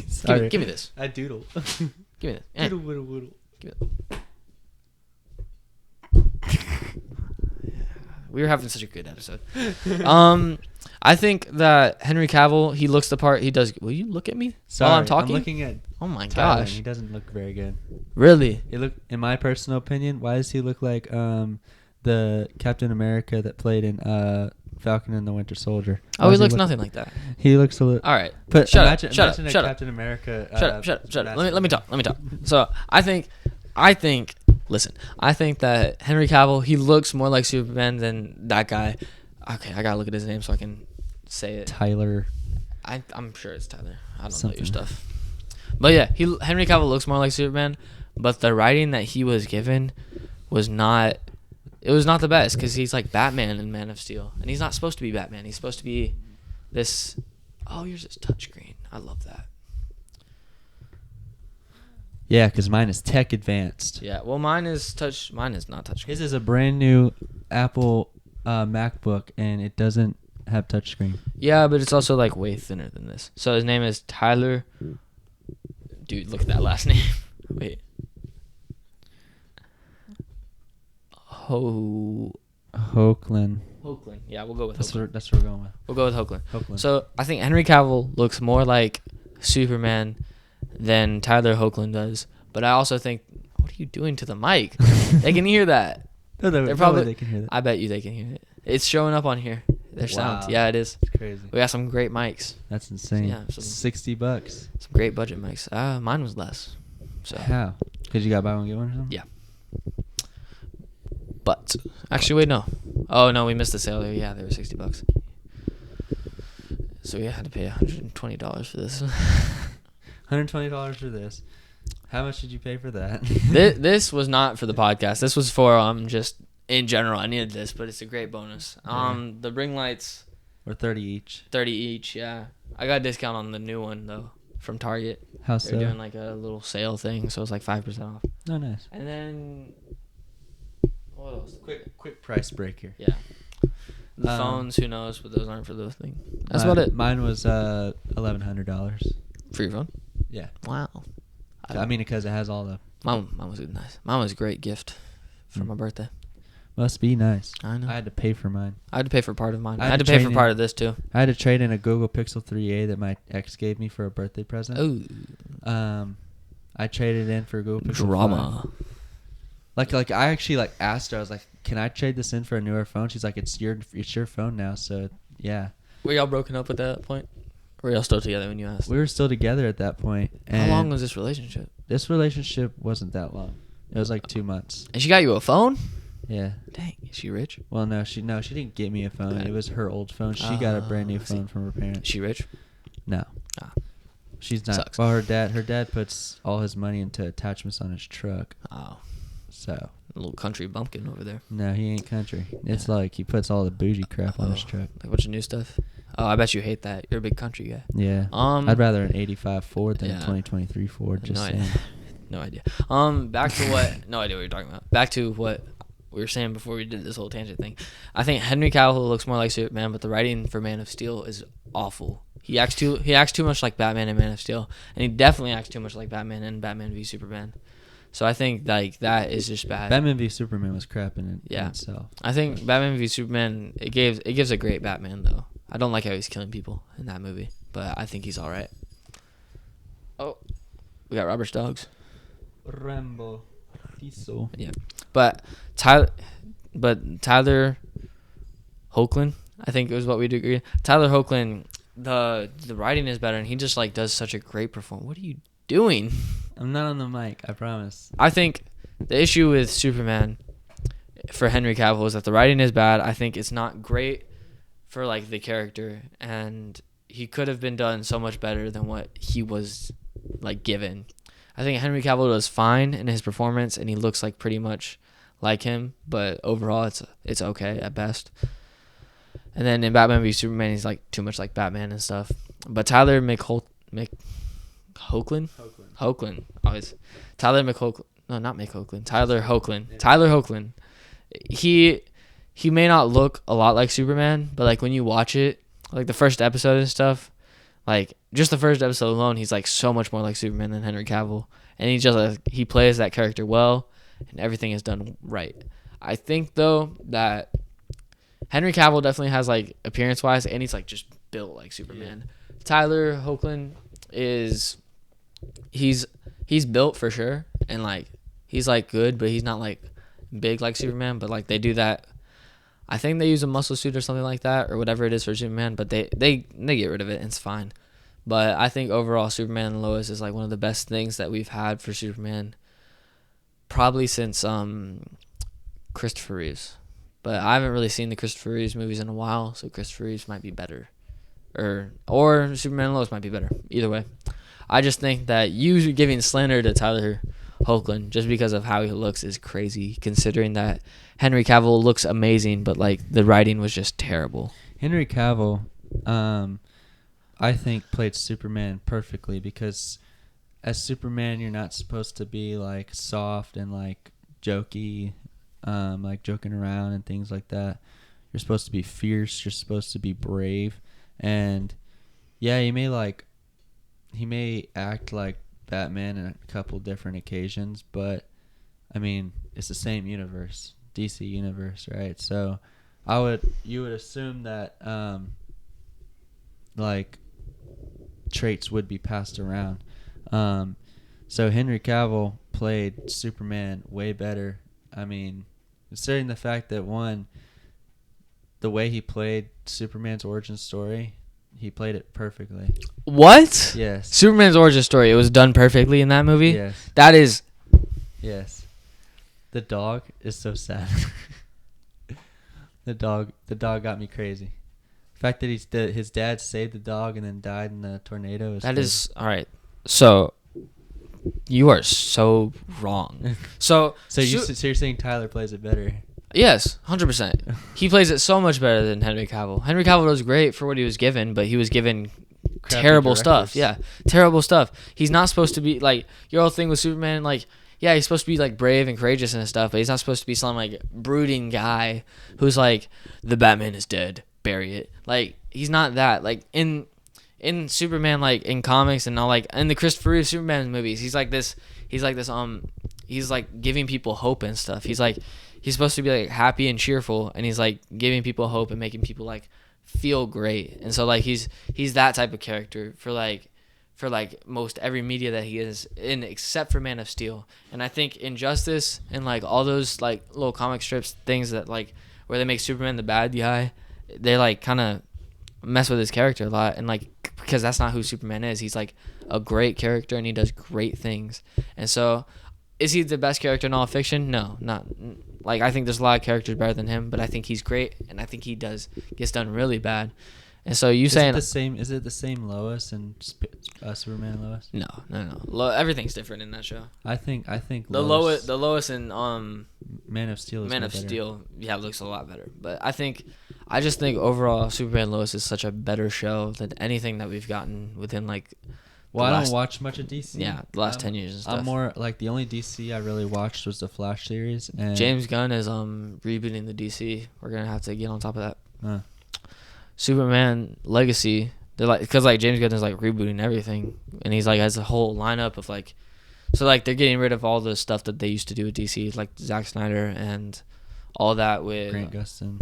Sorry. Give me this. I doodle. Give me this. Doodle, whittle, whittle. We were having such a good episode. I think that Henry Cavill, he looks the part. He does. Will you look at me Sorry, while I'm talking? I'm looking at. Oh my Tyler, gosh, he doesn't look very good. Really? He look, in my personal opinion, why does he look like the Captain America that played in Falcon and the Winter Soldier? Oh, he looks nothing like that. He looks a little. All right, but shut imagine up. Captain America. Shut up. Let me talk. So I think. Listen, I think that Henry Cavill, he looks more like Superman than that guy. Okay, I gotta look at his name so I can say it. Tyler. I'm sure it's Tyler. I don't know your Something. stuff. But yeah, Henry Cavill looks more like Superman, but the writing that he was given was not. It was not the best because he's like Batman in Man of Steel, and he's not supposed to be Batman. He's supposed to be this. Oh, yours is touchscreen. I love that. Yeah, because mine is tech advanced. Yeah, well, mine is not touchscreen. His is a brand new Apple MacBook, and it doesn't have touchscreen. Yeah, but it's also like way thinner than this. So his name is Tyler. Dude, look at that last name. Wait. Hoagland. Yeah, we'll go with That's Hoagland. that's what we're going with. We'll go with Hoagland. Hoagland. So I think Henry Cavill looks more like Superman than Tyler Hoagland does. But I also think, what are you doing to the mic? They can hear that. No, They're probably. they can hear that. I bet you they can hear it. It's showing up on here. Their sound. Wow. Yeah, it is. It's crazy. We got some great mics. That's insane. Yeah, $60. Some great budget mics. Mine was less. So How? Because you got buy one get one or something? Yeah. But actually, wait, no. Oh no, we missed the sale. Yeah, they were $60. So we had to pay $120 for this. $120 for this. How much did you pay for that? This was not for the podcast. This was for just in general. I needed this, but it's a great bonus. The ring lights Or 30 each. 30 each. Yeah, I got a discount on the new one though from Target. How They're so? doing like a little sale thing, so it's like 5% off. Oh, nice. And then what else? Quick price break here. Yeah. The phones, who knows, but those aren't for the thing. That's about it. Mine was $1,100. For your phone? Yeah. Wow. I mean, because it has all the. Mine was good, nice. Mine was a great gift for my birthday. Must be nice. I know. I had to pay for mine. I had to pay for part of mine. I I had had to to pay for trade part in- of this too. I had to trade in a Google Pixel 3a that my ex gave me for a birthday present. Oh. I traded in for a Google Pixel 5. Drama. Like I actually asked her. I was like, "Can I trade this in for a newer phone?" She's like, "It's your phone now." So yeah. Were y'all broken up at that point? Or were y'all still together when you asked? We were still together at that point. How And long was this relationship? this relationship wasn't that long. It was like 2 months. And she got you a phone? Yeah. Dang, is she rich? Well, no, she didn't get me a phone. Okay. It was her old phone. She got a brand new I see. phone from her Is parents. she rich? No. Ah. She's not. Sucks. Well, her dad puts all his money into attachments on his truck. Oh, So a little country bumpkin over there. no, he ain't country. It's like he puts all the bougie crap on his truck. Like what's your new stuff? Oh, I bet you hate that. You're a big country guy. Yeah. I'd rather an 85 Ford than a 2023 Ford. Just no saying. idea. No idea. Back to what? No idea what you're talking about. Back to what we were saying before we did this whole tangent thing. I think Henry Cavill looks more like Superman, but the writing for Man of Steel is awful. He acts too much like Batman in Man of Steel, and he definitely acts too much like Batman in Batman v Superman. So I think like that is just bad. Batman v Superman was crap in itself. I think Batman v Superman it gives a great Batman though. I don't like how he's killing people in that movie, but I think he's all right. Oh, we got Robert's dogs. Rambo. Tiso. Yeah, but Tyler Hoechlin, I think it was what we do agree. Tyler Hoechlin, the writing is better, and he just like does such a great performance. What are you doing? I'm not on the mic, I promise. I think the issue with Superman for Henry Cavill is that the writing is bad. I think it's not great for like the character, and he could have been done so much better than what he was like given. I think Henry Cavill does fine in his performance, and he looks like pretty much like him, but overall it's okay at best. And then in Batman v Superman, he's like too much like Batman and stuff. But Tyler Hoechlin, he may not look a lot like Superman, but like when you watch it, like the first episode and stuff, like just the first episode alone, he's like so much more like Superman than Henry Cavill, and he plays that character well, and everything is done right. I think though that Henry Cavill definitely has like appearance wise, and he's like just built like Superman. Yeah. Tyler Hoechlin he's built for sure, and like he's like good, but he's not like big like Superman. But like they do that. I think they use a muscle suit or something like that, or whatever it is for Superman, but they get rid of it and it's fine. But I think overall Superman and Lois is like one of the best things that we've had for Superman probably since Christopher Reeves. But I haven't really seen the Christopher Reeves movies in a while, so Christopher Reeves might be better. Or Superman and Lois might be better. Either way. I just think that you giving slander to Tyler Hoechlin just because of how he looks is crazy, considering that Henry Cavill looks amazing, but like the writing was just terrible. Henry Cavill, I think played Superman perfectly, because as Superman you're not supposed to be like soft and like jokey, like joking around and things like that. You're supposed to be fierce. You're supposed to be brave, and yeah, he may act like Batman in a couple different occasions, but I mean it's the same universe, DC universe, right? So you would assume that like traits would be passed around. So Henry Cavill played Superman way better. I mean, considering the fact that the way he played Superman's origin story, he played it perfectly. What? Yes. Superman's origin story, it was done perfectly in that movie? Yes. That is... Yes. The dog is so sad. The dog got me crazy. The fact that his dad saved the dog and then died in the tornado is all right. So you are so wrong. So you're saying Tyler plays it better? Yes, 100%. He plays it so much better than Henry Cavill. Henry Cavill was great for what he was given, but he was given terrible stuff. Yeah, terrible stuff. He's not supposed to be like your whole thing with Superman. Like, yeah, he's supposed to be like brave and courageous and stuff, but he's not supposed to be some like brooding guy who's like, the Batman is dead, bury it. Like, he's not that. Like in Superman, like in comics and all, like in the Christopher Reeve Superman movies, he's like giving people hope and stuff. He's supposed to be like happy and cheerful, and he's like giving people hope and making people like feel great. And so like he's that type of character for most every media that he is in, except for Man of Steel. And I think Injustice and like all those like little comic strips things that like where they make Superman the bad guy, they like kind of mess with his character a lot, and like because that's not who Superman is. He's like a great character and he does great things. And so is he the best character in all fiction? No, not. Like, I think there's a lot of characters better than him, but I think he's great, and I think he gets done really bad. And so is it the same Lois and Superman and Lois? No. Everything's different in that show. I think the Lois and Man of Steel. Yeah, looks a lot better. But I just think overall Superman and Lois is such a better show than anything that we've gotten within like. Well, I don't watch much of DC. Yeah, the last 10 years and stuff. I'm more like the only DC I really watched was the Flash series. And James Gunn is rebooting the DC. We're gonna have to get on top of that. Superman Legacy. They're like, because like James Gunn is like rebooting everything, and he's like has a whole lineup of like So like they're getting rid of all the stuff that they used to do with DC, like Zack Snyder and all that with Grant Gustin.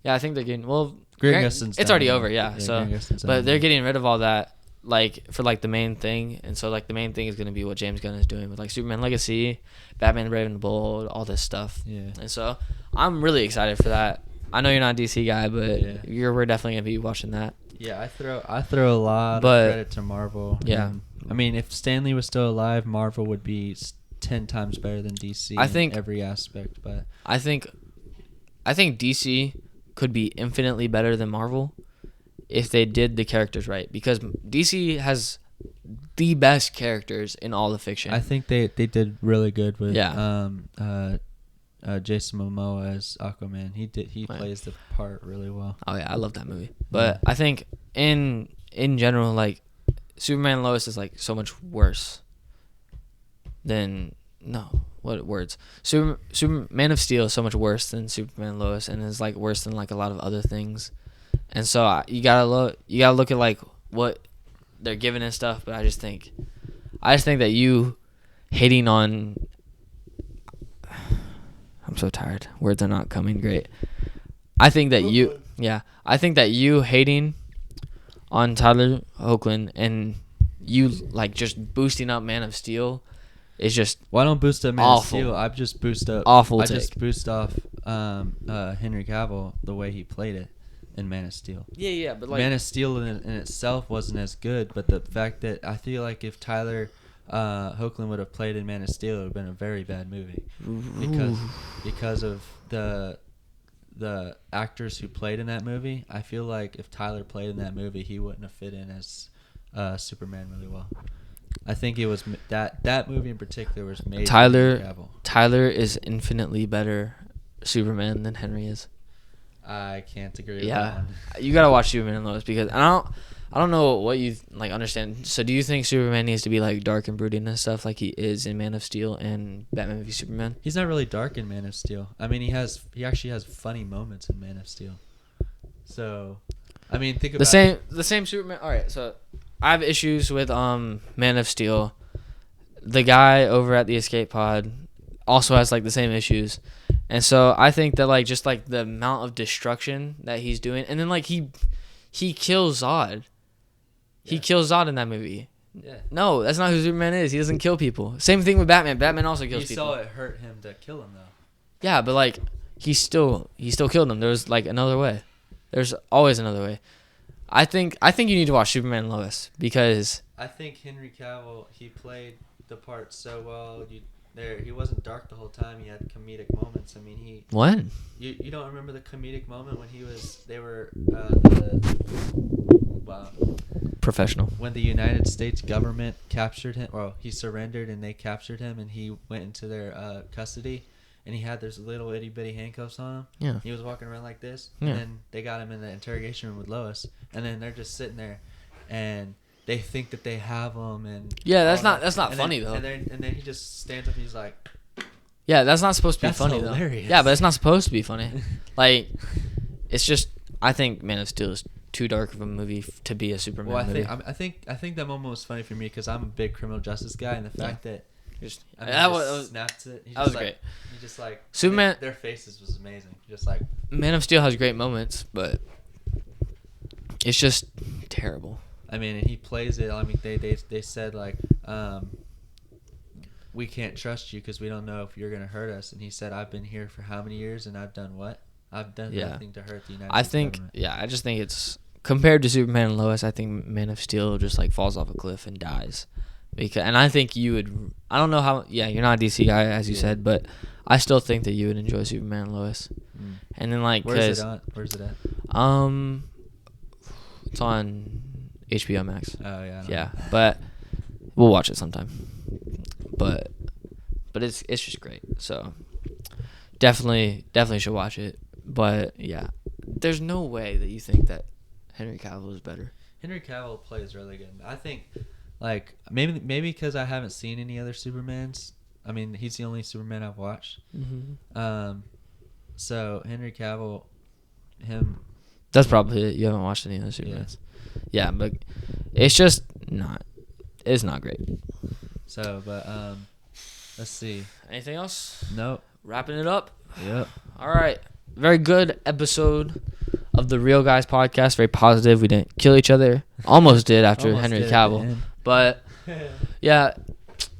Yeah, I think they're getting Grant Gustin's it's already over, yeah. So, but they're done. getting rid of all that, like for like the main thing, and so like the main thing is gonna be what James Gunn is doing with like Superman Legacy, Batman Brave and the Bold, all this stuff. Yeah. And so I'm really excited for that. I know you're not a DC guy, but we're definitely gonna be watching that. Yeah, I throw a lot of credit to Marvel. Yeah. I mean, if Stan Lee was still alive, Marvel would be 10 times better than DC in every aspect. But I think DC could be infinitely better than Marvel if they did the characters right, because DC has the best characters in all the fiction. I think they did really good with Jason Momoa as Aquaman. He plays the part really well. Oh yeah, I love that movie. But I think in general, like Superman and Lois is like so much worse than Man of Steel is so much worse than Superman and Lois, and is like worse than like a lot of other things. And so you gotta look at like what they're giving and stuff. But I just think that you hating on. I'm so tired. Words are not coming great. I think that you hating on Tyler Hoechlin and you like just boosting up Man of Steel is just I don't boost up Man awful. of Steel. I just boost up. Awful. I just boost off Henry Cavill the way he played it in Man of Steel. Yeah, but like Man of Steel in itself wasn't as good, but the fact that I feel like if Tyler Hoechlin would have played in Man of Steel, it would have been a very bad movie because of the actors who played in that movie. I feel like if Tyler played in that movie, he wouldn't have fit in as Superman really well. I think it was that movie in particular was made. Tyler is infinitely better Superman than Henry is. I can't agree with that one. You gotta watch Superman and Lois because I don't know what you like understand. So do you think Superman needs to be like dark and brooding and stuff like he is in Man of Steel and Batman v Superman? He's not really dark in Man of Steel. I mean, he actually has funny moments in Man of Steel. So, I mean, think about the same Superman. All right, so I have issues with Man of Steel. The guy over at the Escape Pod also has like the same issues. And so I think that like just like the amount of destruction that he's doing, and then like he kills Zod. He kills Zod in that movie. Yeah. No, that's not who Superman is. He doesn't kill people. Same thing with Batman. Batman also kills people. You saw it hurt him to kill him though. Yeah, but like he still killed him. There was like another way. There's always another way. I think you need to watch Superman and Lois because I think Henry Cavill, he played the part so well. He wasn't dark the whole time. He had comedic moments. I mean, When? You don't remember the comedic moment when Professional. When the United States government captured him, or he surrendered and they captured him, and he went into their custody, and he had those little itty bitty handcuffs on him. Yeah. He was walking around like this, yeah. And then they got him in the interrogation room with Lois, and then they're just sitting there, and they think that they have him, and that's not funny though. And then he just stands up and he's like, yeah, that's not supposed to be that's funny hilarious. though. Yeah, but it's not supposed to be funny. Like, it's just I think Man of Steel is too dark of a movie to be a Superman movie. I think that moment was funny for me because I'm a big criminal justice guy, and the fact that snaps it. That was great. He just like Superman. Their faces was amazing. Just like Man of Steel has great moments, but it's just terrible. I mean, and he plays it. I mean, they said like, we can't trust you because we don't know if you're gonna hurt us. And he said, I've been here for how many years, and I've done what? I've done nothing to hurt the United States government. I just think it's compared to Superman and Lois. I think Man of Steel just like falls off a cliff and dies. And I think you would. I don't know how. Yeah, you're not a DC guy as you said, but I still think that you would enjoy Superman and Lois. And then like, where's it at? It's on HBO Max. Oh yeah. Yeah, but we'll watch it sometime. But it's just great. So definitely should watch it. But yeah, there's no way that you think that Henry Cavill is better. Henry Cavill plays really good. I think, like maybe because I haven't seen any other Supermans. I mean, he's the only Superman I've watched. Mm-hmm. So Henry Cavill, him. That's probably it. You haven't watched any other Supermans. Yeah, but it's just not. It's not great. So, but let's see. Anything else? Nope. Wrapping it up. Yep. All right. Very good episode of the Real Guys podcast. Very positive. We didn't kill each other. Almost did after Henry Cavill. But yeah,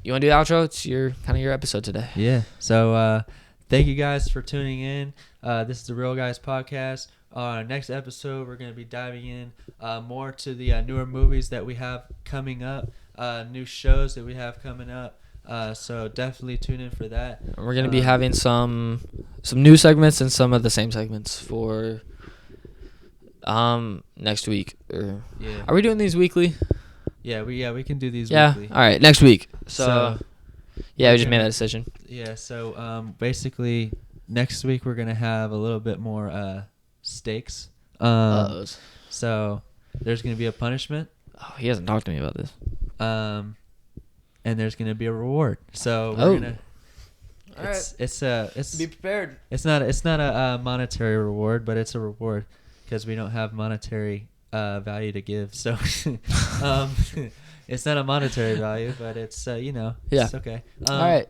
you want to do the outro? It's your episode today. Yeah. So thank you guys for tuning in. This is the Real Guys podcast. Next episode, we're going to be diving in more to the newer movies that we have coming up, new shows that we have coming up. So definitely tune in for that. We're going to be having some new segments and some of the same segments for next week. Are we doing these weekly? Yeah, we can do these weekly. All right, next week. So we just made that decision. Yeah, so basically next week we're going to have a little bit more stakes. So there's going to be a punishment. Oh, he hasn't talked to me about this. And there's going to be a reward. So we're going to it's be prepared. It's not a monetary reward, but it's a reward because we don't have monetary value to give. So it's not a monetary value, but it's it's okay. All right.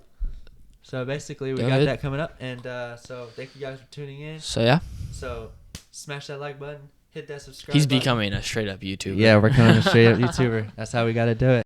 So basically we got that coming up, and so thank you guys for tuning in. So smash that like button, hit that subscribe He's button. Becoming a straight up YouTuber. Yeah, we're becoming a straight up YouTuber. That's how we got to do it.